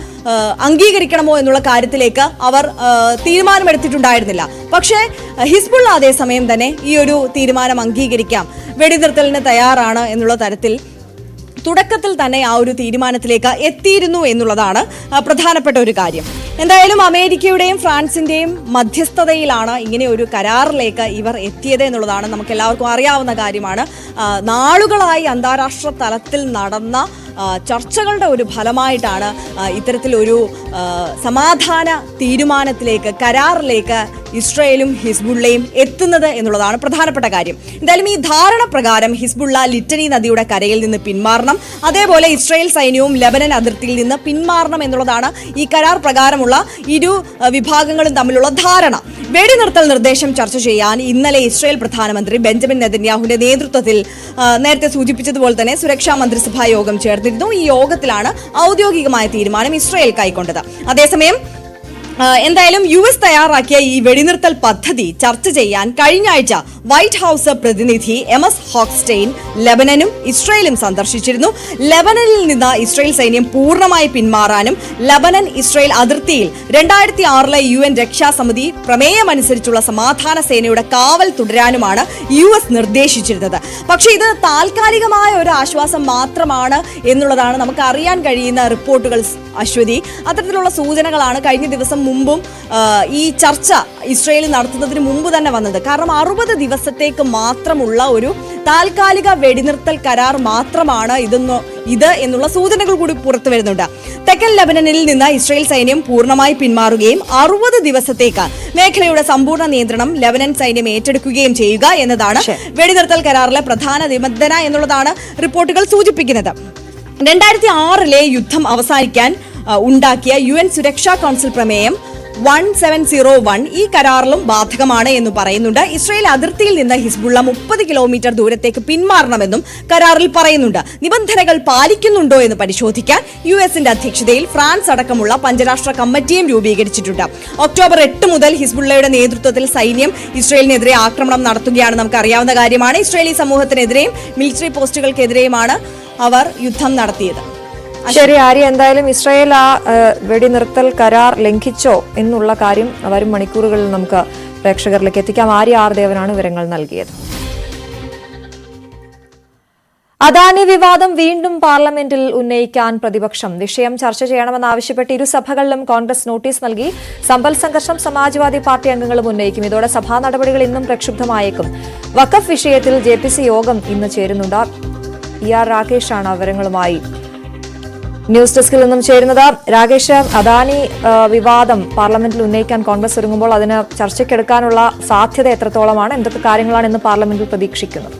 Speaker 16: അംഗീകരിക്കണമോ എന്നുള്ള കാര്യത്തിലേക്ക് അവർ തീരുമാനമെടുത്തിട്ടുണ്ടായിരുന്നില്ല. പക്ഷേ ഹിസ്ബുള്ള അതേസമയം തന്നെ ഈ ഒരു തീരുമാനം അംഗീകരിക്കാം, വെടിനിർത്തലിന് തയ്യാറാണ് എന്നുള്ള തരത്തിൽ തുടക്കത്തിൽ തന്നെ ആ ഒരു തീരുമാനത്തിലേക്ക് എത്തിയിരുന്നു എന്നുള്ളതാണ് പ്രധാനപ്പെട്ട ഒരു കാര്യം. എന്തായാലും അമേരിക്കയുടെയും ഫ്രാൻസിന്റെയും മധ്യസ്ഥതയിലാണ് ഇങ്ങനെ ഒരു കരാറിലേക്ക് ഇവർ എത്തിയത് എന്നുള്ളതാണ് നമുക്ക് എല്ലാവർക്കും അറിയാവുന്ന കാര്യമാണ്. നാളുകളായി അന്താരാഷ്ട്ര തലത്തിൽ നടന്ന ചർച്ചകളുടെ ഒരു ഫലമായിട്ടാണ് ഇത്തരത്തിലൊരു സമാധാന തീരുമാനത്തിലേക്ക്, കരാറിലേക്ക് ഇസ്രയേലും ഹിസ്ബുള്ളയും എത്തുന്നത് എന്നുള്ളതാണ് പ്രധാനപ്പെട്ട കാര്യം. എന്തായാലും ഈ ധാരണ പ്രകാരം ഹിസ്ബുള്ള ലിറ്റനി നദിയുടെ കരയിൽ നിന്ന് പിന്മാറണം, അതേപോലെ ഇസ്രയേൽ സൈന്യവും ലെബനൻ അതിർത്തിയിൽ നിന്ന് പിന്മാറണം എന്നുള്ളതാണ് ഈ കരാർ പ്രകാരമുള്ള ഇരു വിഭാഗങ്ങളും തമ്മിലുള്ള ധാരണ. വെടിനിർത്തൽ നിർദ്ദേശം ചർച്ച ചെയ്യാൻ ഇന്നലെ ഇസ്രയേൽ പ്രധാനമന്ത്രി ബെഞ്ചമിൻ നെതന്യാഹുവിന്റെ നേതൃത്വത്തിൽ നേരത്തെ സൂചിപ്പിച്ചതുപോലെ തന്നെ സുരക്ഷാ മന്ത്രിസഭാ യോഗം ചേർന്നിരുന്നു. ഈ യോഗത്തിലാണ് ഔദ്യോഗികമായ തീരുമാനം ഇസ്രയേൽ കൈക്കൊണ്ടത്. അതേസമയം എന്തായാലും US തയ്യാറാക്കിയ ഈ വെടിനിർത്തൽ പദ്ധതി ചർച്ച ചെയ്യാൻ കഴിഞ്ഞ ആഴ്ച വൈറ്റ് ഹൗസ് പ്രതിനിധി MS ഹോക്സ്റ്റെയിൻ ലെബനനും ഇസ്രയേലും സന്ദർശിച്ചിരുന്നു. ലെബനനിൽ നിന്ന് ഇസ്രയേൽ സൈന്യം പൂർണ്ണമായി പിന്മാറാനും ലെബനൻ ഇസ്രയേൽ അതിർത്തിയിൽ 2006 UN രക്ഷാസമിതി പ്രമേയമനുസരിച്ചുള്ള സമാധാന സേനയുടെ കാവൽ തുടരാനുമാണ് US നിർദ്ദേശിച്ചിരുന്നത്. പക്ഷേ ഇത് താൽക്കാലികമായ ഒരു ആശ്വാസം മാത്രമാണ് എന്നുള്ളതാണ് നമുക്ക് അറിയാൻ കഴിയുന്ന റിപ്പോർട്ടുകൾ. അശ്വതി, അത്തരത്തിലുള്ള സൂചനകളാണ് കഴിഞ്ഞ ദിവസം മുമ്പും ഈ ചർച്ച ഇസ്രയേൽ നടത്തുന്നതിന് മുമ്പ് തന്നെ വന്നത്. കാരണം 60 ദിവസത്തേക്ക് മാത്രമുള്ള ഒരു താൽക്കാലിക വെടിനിർത്തൽ കരാർ മാത്രമാണ് ഇത് എന്നുള്ള സൂചനകൾ കൂടി പുറത്തു വരുന്നുണ്ട്. തെക്കൻ ലെബനനിൽ നിന്ന് ഇസ്രയേൽ സൈന്യം പൂർണ്ണമായി പിന്മാറുകയും 60 ദിവസത്തേക്ക് മേഖലയുടെ സമ്പൂർണ്ണ നിയന്ത്രണം ലെബനൻ സൈന്യം ഏറ്റെടുക്കുകയും ചെയ്യുക എന്നതാണ് വെടിനിർത്തൽ കരാറിലെ പ്രധാന നിബന്ധന എന്നുള്ളതാണ് റിപ്പോർട്ടുകൾ സൂചിപ്പിക്കുന്നത്. 2006 യുദ്ധം അവസാനിക്കാൻ ഉണ്ടാക്കിയ UN സുരക്ഷാ കൗൺസിൽ പ്രമേയം 1701 ഈ കരാറിലും ബാധകമാണ് എന്ന് പറയുന്നുണ്ട്. ഇസ്രയേൽ അതിർത്തിയിൽ നിന്ന് ഹിസ്ബുള്ള 30 കിലോമീറ്റർ ദൂരത്തേക്ക് പിന്മാറണമെന്നും കരാറിൽ പറയുന്നുണ്ട്. നിബന്ധനകൾ പാലിക്കുന്നുണ്ടോ എന്ന് പരിശോധിക്കാൻ USന്റെ അധ്യക്ഷതയിൽ ഫ്രാൻസ് അടക്കമുള്ള പഞ്ചരാഷ്ട്ര കമ്മിറ്റിയും രൂപീകരിച്ചിട്ടുണ്ട്. ഒക്ടോബർ 8 മുതൽ ഹിസ്ബുള്ളയുടെ നേതൃത്വത്തിൽ സൈന്യം ഇസ്രയേലിനെതിരെ ആക്രമണം നടത്തുകയാണ്. നമുക്കറിയാവുന്ന കാര്യമാണ്. ഇസ്രയേലി സമൂഹത്തിനെതിരെയും മിലിറ്ററി പോസ്റ്റുകൾക്കെതിരെയുമാണ് അവർ യുദ്ധം നടത്തിയത്.
Speaker 1: ശരി ആര്യ, എന്തായാലും ഇസ്രായേൽ ആ വെടിനിർത്തൽ കരാർ ലംഘിച്ചോ എന്നുള്ള കാര്യം വരും മണിക്കൂറുകളിൽ നമുക്ക് പ്രേക്ഷകരിലേക്ക് എത്തിക്കാം. ആര്യ ആർ ദേവനാണ് വിവരങ്ങൾ നൽകിയത്. അദാനി വിവാദം വീണ്ടും പാർലമെന്റിൽ ഉന്നയിക്കാൻ പ്രതിപക്ഷം. വിഷയം ചർച്ച ചെയ്യണമെന്നാവശ്യപ്പെട്ട് ഇരുസഭകളിലും കോൺഗ്രസ് നോട്ടീസ് നൽകി. സമ്പൽ സംഘർഷം സമാജ്വാദി പാർട്ടി അംഗങ്ങളും ഉന്നയിക്കും. ഇതോടെ സഭാ നടപടികൾ ഇന്നും പ്രക്ഷുബ്ധമായേക്കും. വഖഫ് വിഷയത്തിൽ JPC യോഗം ഇന്ന് ചേരുന്നുണ്ട്. ER രാകേഷാണ് വിവരങ്ങളുമായി ന്യൂസ് ഡെസ്കിൽ നിന്നും ചേരുന്നത്. രാകേഷ്, അദാനി വിവാദം പാർലമെന്റിൽ ഉന്നയിക്കാൻ കോൺഗ്രസ് ഒരുങ്ങുമ്പോൾ അതിന് ചർച്ചയ്ക്കെടുക്കാനുള്ള സാധ്യത എത്രത്തോളമാണ്? എന്തൊക്കെ കാര്യങ്ങളാണ് ഇന്ന് പാർലമെന്റിൽ പ്രതീക്ഷിക്കുന്നത്?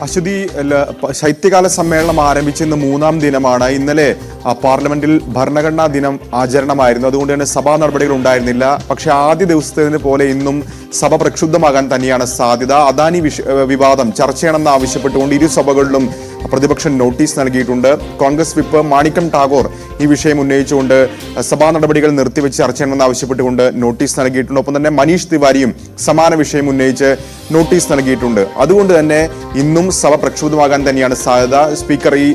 Speaker 15: അശ്വതി, ശൈത്യകാല സമ്മേളനം ആരംഭിച്ച ഇന്ന് 3ാം ദിനമാണ്. ഇന്നലെ പാർലമെന്റിൽ ഭരണഘടനാ ദിനം ആചരണമായിരുന്നു. അതുകൊണ്ട് തന്നെ സഭാ നടപടികൾ ഉണ്ടായിരുന്നില്ല. പക്ഷെ ആദ്യ ദിവസത്തേതിന് പോലെ ഇന്നും സഭ പ്രക്ഷുബ്ധമാകാൻ തന്നെയാണ് സാധ്യത. അദാനി വിവാദം ചർച്ച ചെയ്യണമെന്ന് ആവശ്യപ്പെട്ടുകൊണ്ട് ഇരു സഭകളിലും പ്രതിപക്ഷം നോട്ടീസ് നൽകിയിട്ടുണ്ട്. കോൺഗ്രസ് വിപ്പ് മാണിക്കം ടാഗോർ ഈ വിഷയം ഉന്നയിച്ചുകൊണ്ട് സഭാ നടപടികൾ നിർത്തിവെച്ച് ചർച്ച ചെയ്യണമെന്ന് ആവശ്യപ്പെട്ടുകൊണ്ട് നോട്ടീസ് നൽകിയിട്ടുണ്ട്. ഒപ്പം തന്നെ മനീഷ് തിവാരിയും സമാന വിഷയം ഉന്നയിച്ച് നോട്ടീസ് നൽകിയിട്ടുണ്ട്. അതുകൊണ്ട് തന്നെ ഇന്നും സഭ പ്രക്ഷുബ്ധമാകാൻ തന്നെയാണ് സാധ്യത. സ്പീക്കർ ഈ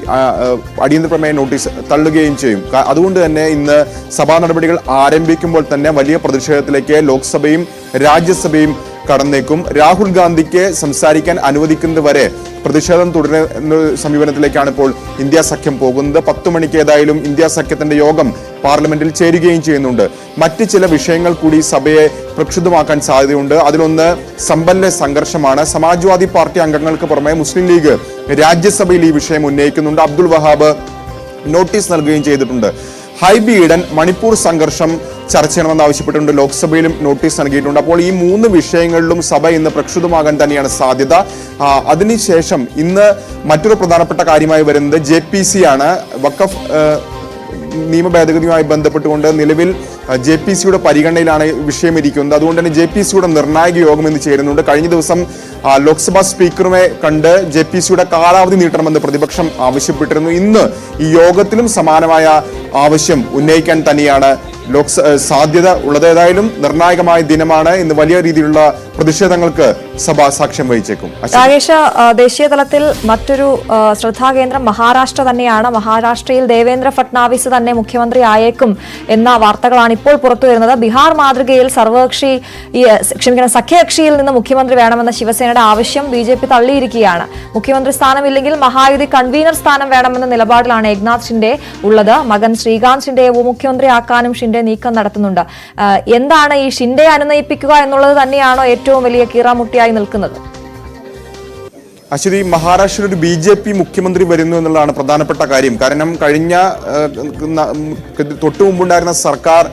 Speaker 15: അടിയന്തര പ്രമേയ നോട്ടീസ് തള്ളുകയും ചെയ്യും. അതുകൊണ്ട് തന്നെ ഇന്ന് സഭാ നടപടികൾ ആരംഭിക്കുമ്പോൾ തന്നെ വലിയ പ്രതിഷേധത്തിലേക്ക് ലോക്സഭയും രാജ്യസഭയും കടന്നേക്കും. രാഹുൽ ഗാന്ധിക്ക് സംസാരിക്കാൻ അനുവദിക്കുന്നത് വരെ പ്രതിഷേധം തുടരുന്ന സമീപനത്തിലേക്കാണ് ഇപ്പോൾ ഇന്ത്യ സഖ്യം പോകുന്നത്. 10 മണിക്ക് ഏതായാലും ഇന്ത്യ സഖ്യത്തിന്റെ യോഗം പാർലമെന്റിൽ ചേരുകയും ചെയ്യുന്നുണ്ട്. മറ്റ് ചില വിഷയങ്ങൾ കൂടി സഭയെ പ്രക്ഷുബ്ധമാക്കാൻ സാധ്യതയുണ്ട്. അതിലൊന്ന് സമ്പന്ന സംഘർഷമാണ്. സമാജ്വാദി പാർട്ടി അംഗങ്ങൾക്ക് പുറമെ മുസ്ലിം ലീഗ് രാജ്യസഭയിൽ ഈ വിഷയം ഉന്നയിക്കുന്നുണ്ട്. അബ്ദുൾ വഹാബ് നോട്ടീസ് നൽകുകയും ചെയ്തിട്ടുണ്ട്. ഹൈബി ഈഡൻ മണിപ്പൂർ സംഘർഷം ചർച്ച ചെയ്യണമെന്ന് ആവശ്യപ്പെട്ടുകൊണ്ട് ലോക്സഭയിലും നോട്ടീസ് നൽകിയിട്ടുണ്ട്. അപ്പോൾ ഈ 3 വിഷയങ്ങളിലും സഭ ഇന്ന് പ്രക്ഷുബ്ധമാകാൻ തന്നെയാണ് സാധ്യത. അതിനുശേഷം ഇന്ന് മറ്റൊരു പ്രധാനപ്പെട്ട കാര്യമായി വരുന്നത് JPC ആണ്. വഖഫ് നിയമ ഭേദഗതിയുമായി ബന്ധപ്പെട്ടുകൊണ്ട് നിലവിൽ JPCയുടെ പരിഗണനയിലാണ് വിഷയം ഇരിക്കുന്നത്. അതുകൊണ്ട് തന്നെ JPCയുടെ നിർണായക യോഗം ഇന്ന് ചേരുന്നുണ്ട്. കഴിഞ്ഞ ദിവസം ലോക്സഭാ സ്പീക്കറുമെ കണ്ട് JPCയുടെ കാലാവധി നീട്ടണമെന്ന് പ്രതിപക്ഷം ആവശ്യപ്പെട്ടിരുന്നു. ഇന്ന് ഈ യോഗത്തിലും സമാനമായ ആവശ്യം ഉന്നയിക്കാൻ തന്നെയാണ് സാധ്യത ഉള്ളത്. ഏതായാലും നിർണായകമായ ദിനമാണ്. ഇന്ന് വലിയ രീതിയിലുള്ള പ്രതിഷേധങ്ങൾക്ക് സഭ സാക്ഷ്യം വഹിച്ചേക്കും.
Speaker 1: രാകേഷ്, ദേശീയ തലത്തിൽ മറ്റൊരു ശ്രദ്ധാകേന്ദ്രം മഹാരാഷ്ട്ര തന്നെയാണ്. മഹാരാഷ്ട്രയിൽ ദേവേന്ദ്ര ഫട്നാവിസ് തന്നെ മുഖ്യമന്ത്രി ആയേക്കും എന്ന വാർത്തകളാണ് ഇപ്പോൾ പുറത്തുവരുന്നത്. ബീഹാർ മാതൃകയിൽ സഖ്യകക്ഷിയിൽ നിന്ന് മുഖ്യമന്ത്രി വേണമെന്ന ശിവസേനയുടെ ആവശ്യം BJP തള്ളിയിരിക്കുകയാണ്. മുഖ്യമന്ത്രി സ്ഥാനമില്ലെങ്കിൽ മഹായുതി കൺവീനർ സ്ഥാനം വേണമെന്ന നിലപാടിലാണ് ഏക്നാഥ് ഷിൻഡെ ഉള്ളത്. മകൻ ശ്രീകാന്ത് ഷിൻഡെയെ ഉപമുഖ്യമന്ത്രിയാക്കാനും ഷിൻഡെ നീക്കം നടത്തുന്നുണ്ട്. എന്താണ് ഈ ഷിൻഡെ അനുനയിപ്പിക്കുക എന്നുള്ളത് തന്നെയാണോ ഏറ്റവും വലിയ കീറാമുട്ടിയായി നിൽക്കുന്നത്?
Speaker 15: അശ്വതി, മഹാരാഷ്ട്രയിൽ ഒരു BJP മുഖ്യമന്ത്രി വരുന്നു എന്നുള്ളതാണ് പ്രധാനപ്പെട്ട കാര്യം. കാരണം കഴിഞ്ഞ തൊട്ടു മുമ്പുണ്ടായിരുന്ന സർക്കാർ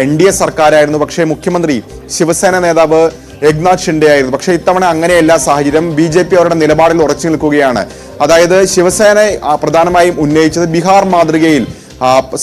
Speaker 15: NDA സർക്കാരായിരുന്നു. പക്ഷേ മുഖ്യമന്ത്രി ശിവസേന നേതാവ് ഏക്നാഥ് ഷിൻഡെ ആയിരുന്നു. പക്ഷേ ഇത്തവണ അങ്ങനെയല്ല സാഹചര്യം. BJP അവരുടെ നിലപാടിൽ ഉറച്ചു നിൽക്കുകയാണ്. അതായത് ശിവസേന പ്രധാനമായും ഉന്നയിച്ചത് ബീഹാർ മാതൃകയിൽ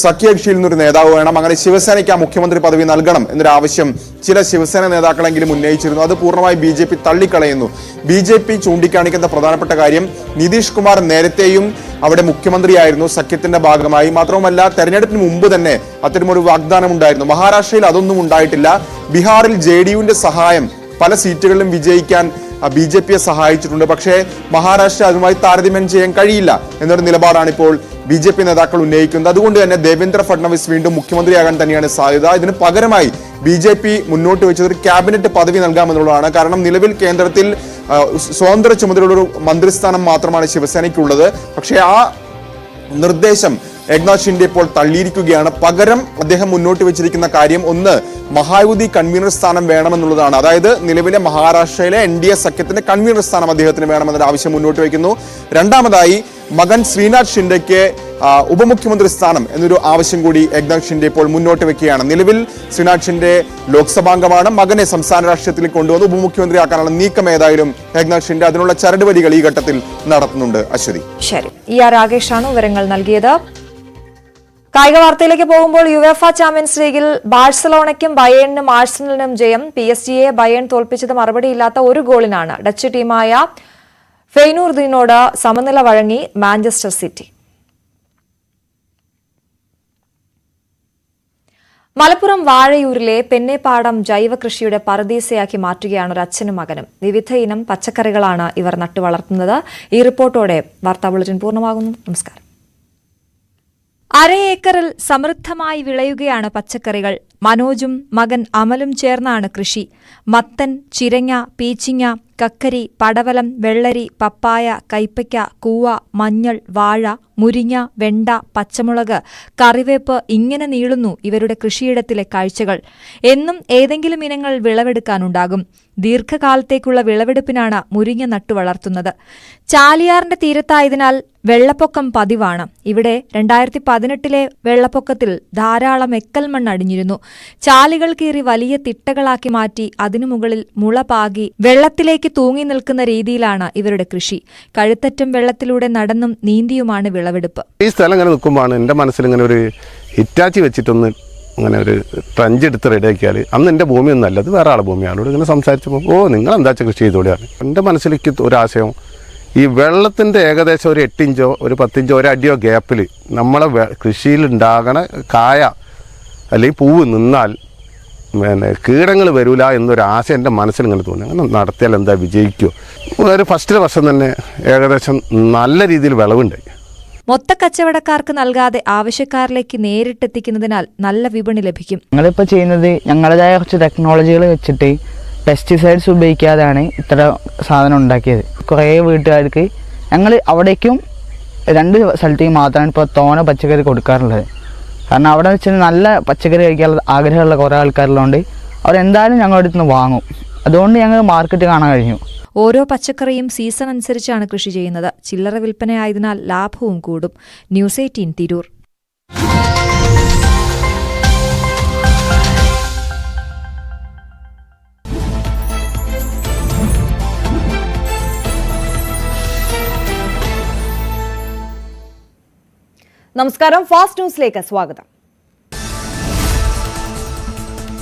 Speaker 15: സഖ്യകക്ഷിയിൽ നിന്നൊരു നേതാവ് വേണം, അങ്ങനെ ശിവസേനയ്ക്ക് ആ മുഖ്യമന്ത്രി പദവി നൽകണം എന്നൊരു ആവശ്യം ചില ശിവസേന നേതാക്കളെങ്കിലും ഉന്നയിച്ചിരുന്നു. അത് പൂർണ്ണമായി BJP തള്ളിക്കളയുന്നു. BJP ചൂണ്ടിക്കാണിക്കുന്ന പ്രധാനപ്പെട്ട കാര്യം, നിതീഷ് കുമാർ നേരത്തെയും അവിടെ മുഖ്യമന്ത്രിയായിരുന്നു സഖ്യത്തിന്റെ ഭാഗമായി. മാത്രവുമല്ല തെരഞ്ഞെടുപ്പിന് മുമ്പ് തന്നെ അത്തരമൊരു വാഗ്ദാനം ഉണ്ടായിരുന്നു. മഹാരാഷ്ട്രയിൽ അതൊന്നും ഉണ്ടായിട്ടില്ല. ബീഹാറിൽ JDUവിന്റെ സഹായം പല സീറ്റുകളിലും വിജയിക്കാൻ BJPയെ സഹായിച്ചിട്ടുണ്ട്. പക്ഷേ മഹാരാഷ്ട്ര അതുമായി താരതമ്യം ചെയ്യാൻ കഴിയില്ല എന്നൊരു നിലപാടാണ് ഇപ്പോൾ BJP നേതാക്കൾ ഉന്നയിക്കുന്നത്. അതുകൊണ്ട് തന്നെ ദേവേന്ദ്ര ഫട്നാവിസ് വീണ്ടും മുഖ്യമന്ത്രിയാകാൻ തന്നെയാണ് സാധ്യത. ഇതിന് പകരമായി BJP മുന്നോട്ട് വെച്ചത് ഒരു ക്യാബിനറ്റ് പദവി നൽകാമെന്നുള്ളതാണ്. കാരണം നിലവിൽ കേന്ദ്രത്തിൽ സ്വതന്ത്ര ചുമതലയുള്ള ഒരു മന്ത്രിസ്ഥാനം മാത്രമാണ് ശിവസേനയ്ക്കുള്ളത്. പക്ഷേ ആ നിർദ്ദേശം ഏക്നാഥ് ഷിൻഡെ ഇപ്പോൾ തള്ളിയിരിക്കുകയാണ്. പകരം അദ്ദേഹം മുന്നോട്ട് വെച്ചിരിക്കുന്ന കാര്യം, ഒന്ന് മഹായുതി കൺവീനർ സ്ഥാനം വേണമെന്നുള്ളതാണ്. അതായത് നിലവിലെ മഹാരാഷ്ട്രയിലെ NDA സഖ്യത്തിന്റെ കൺവീനർ സ്ഥാനം അദ്ദേഹത്തിന് വേണമെന്നൊരു ആവശ്യം മുന്നോട്ട് വയ്ക്കുന്നു. രണ്ടാമതായി മകൻ ശ്രീനാഥ് ഷിൻഡെക്ക് ഉപമുഖ്യമന്ത്രി സ്ഥാനം എന്നൊരു ആവശ്യം കൂടി ഏക്നാഥ് ഷിൻഡെ ഇപ്പോൾ മുന്നോട്ട് വെക്കുകയാണ്. നിലവിൽ ശ്രീനാഥ് ഷിൻഡെ ലോക്സഭാംഗമാണ്. മകനെ സംസ്ഥാന രാഷ്ട്രീയത്തിൽ കൊണ്ടുവന്ന് ഉപമുഖ്യമന്ത്രിയാക്കാനുള്ള നീക്കം ഏതായാലും ഏക്നാഥ് ഷിൻഡെ അതിനുള്ള ചരടുവലികൾ ഈ ഘട്ടത്തിൽ നടത്തുന്നുണ്ട്. അശ്വതി,
Speaker 1: ശരി. വിവരങ്ങളാണ് വിവരങ്ങൾ നൽകിയത്. കായിക വാർത്തയിലേക്ക് പോകുമ്പോൾ യുവേഫ ചാമ്പ്യൻസ് ലീഗിൽ ബാഴ്സലോണയ്ക്കും ബയേണിനും ആഴ്സണലിനും ജയം. PSG-യെ ബയേൺ തോൽപ്പിച്ചത് മറുപടിയില്ലാത്ത 1 ഗോളിനാണ്. ഡച്ച് ടീമായ ഫെയ്നൂർദിനോട് സമനില വഴങ്ങി മാഞ്ചസ്റ്റർ സിറ്റി. മലപ്പുറം വാഴയൂരിലെ പെന്നേപ്പാടം ജൈവ കൃഷിയുടെ പറുദീസയാക്കി മാറ്റുകയാണ് ഒരു അച്ഛനും മകനും. വിവിധ ഇനം പച്ചക്കറികളാണ് ഇവർ നട്ടുവളർത്തുന്നത്. ഈ റിപ്പോർട്ടോടെ വാർത്താ ബുള്ളറ്റിൻ പൂർണ്ണമാകുന്നു. നമസ്കാരം. 1/2 ഏക്കറിൽ സമൃദ്ധമായി വിളയുകയാണ് പച്ചക്കറികൾ. മനോജും മകൻ അമലും ചേർന്നാണ് കൃഷി. മത്തൻ, ചിരങ്ങ, പീച്ചിങ്ങ, കക്കരി, പടവലം, വെള്ളരി, പപ്പായ, കൈപ്പയ്ക്ക, കൂവ, മഞ്ഞൾ, വാഴ, മുരിങ്ങ, വെണ്ട, പച്ചമുളക്, കറിവേപ്പ് ഇങ്ങനെ നീളുന്നു ഇവരുടെ കൃഷിയിടത്തിലെ കാഴ്ചകൾ. എന്നും ഏതെങ്കിലും ഇനങ്ങൾ വിളവെടുക്കാനുണ്ടാകും. ദീർഘകാലത്തേക്കുള്ള വിളവെടുപ്പിനാണ് മുരിങ്ങ നട്ടുവളർത്തുന്നത്. ചാലിയാറിന്റെ തീരത്തായതിനാൽ വെള്ളപ്പൊക്കം പതിവാണ്. ഇവിടെ 2018-ലെ വെള്ളപ്പൊക്കത്തിൽ ധാരാളം എക്കൽ മണ്ണ് അടിഞ്ഞിരുന്നു. ചാലുകൾ കീറി വലിയ തിട്ടകളാക്കി മാറ്റി അതിനു മുകളിൽ മുള പാകി വെള്ളത്തിലേക്ക് തൂങ്ങി നിൽക്കുന്ന രീതിയിലാണ് ഇവരുടെ കൃഷി. കഴുത്തറ്റം വെള്ളത്തിലൂടെ നടന്നും നീന്തിയുമാണ് വിളവെടുപ്പ്.
Speaker 17: ഈ സ്ഥലം ഇങ്ങനെ നിൽക്കുമ്പോഴാണ് എൻ്റെ മനസ്സിൽ ഇങ്ങനെ ഒരു ഹിറ്റാച്ചി വെച്ചിട്ടൊന്ന് അങ്ങനെ ഒരു ട്രഞ്ച് എടുത്ത് റെഡിയാക്കിയാൽ, അന്ന് എൻ്റെ ഭൂമിയൊന്നും അല്ല, അത് വേറെ ആളെ ഭൂമിയാണ്. ഇങ്ങനെ സംസാരിച്ചപ്പോൾ നിങ്ങൾ എന്താ വെച്ചാൽ കൃഷി ചെയ്തോളിയാണ് എൻ്റെ മനസ്സിലേക്ക് ഒരാശയം. ഈ വെള്ളത്തിൻ്റെ ഏകദേശം ഒരു 8 ഇഞ്ചോ ഒരു 10 ഇഞ്ചോ ഒരു അടിയോ ഗ്യാപ്പിൽ നമ്മളെ കൃഷിയിലുണ്ടാകണ കായ അല്ലെങ്കിൽ പൂവ് നിന്നാൽ പിന്നെ കീടങ്ങൾ വരില്ല എന്നൊരു ആശ എൻ്റെ മനസ്സിൽ ഇങ്ങനെ തോന്നി. അങ്ങനെ നടത്തിയാൽ എന്താ വിജയിക്കുമോ? ഒരു ഫസ്റ്റിലെ വർഷം തന്നെ ഏകദേശം നല്ല രീതിയിൽ വിളവുണ്ടായി.
Speaker 1: മൊത്തക്കച്ചവടക്കാർക്ക് നൽകാതെ ആവശ്യക്കാരിലേക്ക് നേരിട്ടെത്തിക്കുന്നതിനാൽ നല്ല വിപണി ലഭിക്കും.
Speaker 18: ഞങ്ങളിപ്പോൾ ചെയ്യുന്നത് ഞങ്ങളുടേതായ കുറച്ച് ടെക്നോളജികൾ വെച്ചിട്ട് പെസ്റ്റിസൈഡ്സ് ഉപയോഗിക്കാതെയാണ് ഇത്ര സാധനം ഉണ്ടാക്കിയത്. കുറേ വീട്ടുകാർക്ക് ഞങ്ങൾ അവിടേക്കും 2 സ്ഥലത്തേക്ക് മാത്രമാണ് ഇപ്പോൾ തോന പച്ചക്കറി കൊടുക്കാറുള്ളത്. കാരണം അവിടെ വെച്ച് നല്ല പച്ചക്കറി കഴിക്കാനുള്ള ആഗ്രഹമുള്ള കുറേ ആൾക്കാരുള്ളതുകൊണ്ട് അവരെന്തായാലും ഞങ്ങളുടെ അടുത്ത് നിന്ന് വാങ്ങും. അതുകൊണ്ട് ഞങ്ങൾ മാർക്കറ്റ് കാണാൻ കഴിഞ്ഞു.
Speaker 1: ഓരോ പച്ചക്കറിയും സീസൺ അനുസരിച്ചാണ് കൃഷി ചെയ്യുന്നത്. ചില്ലറ വിൽപ്പനയായതിനാൽ ലാഭവും കൂടും. ന്യൂസ് 18 തിരൂർ. നമസ്കാരം, ഫാസ്റ്റ് ന്യൂസിലേക്ക് സ്വാഗതം.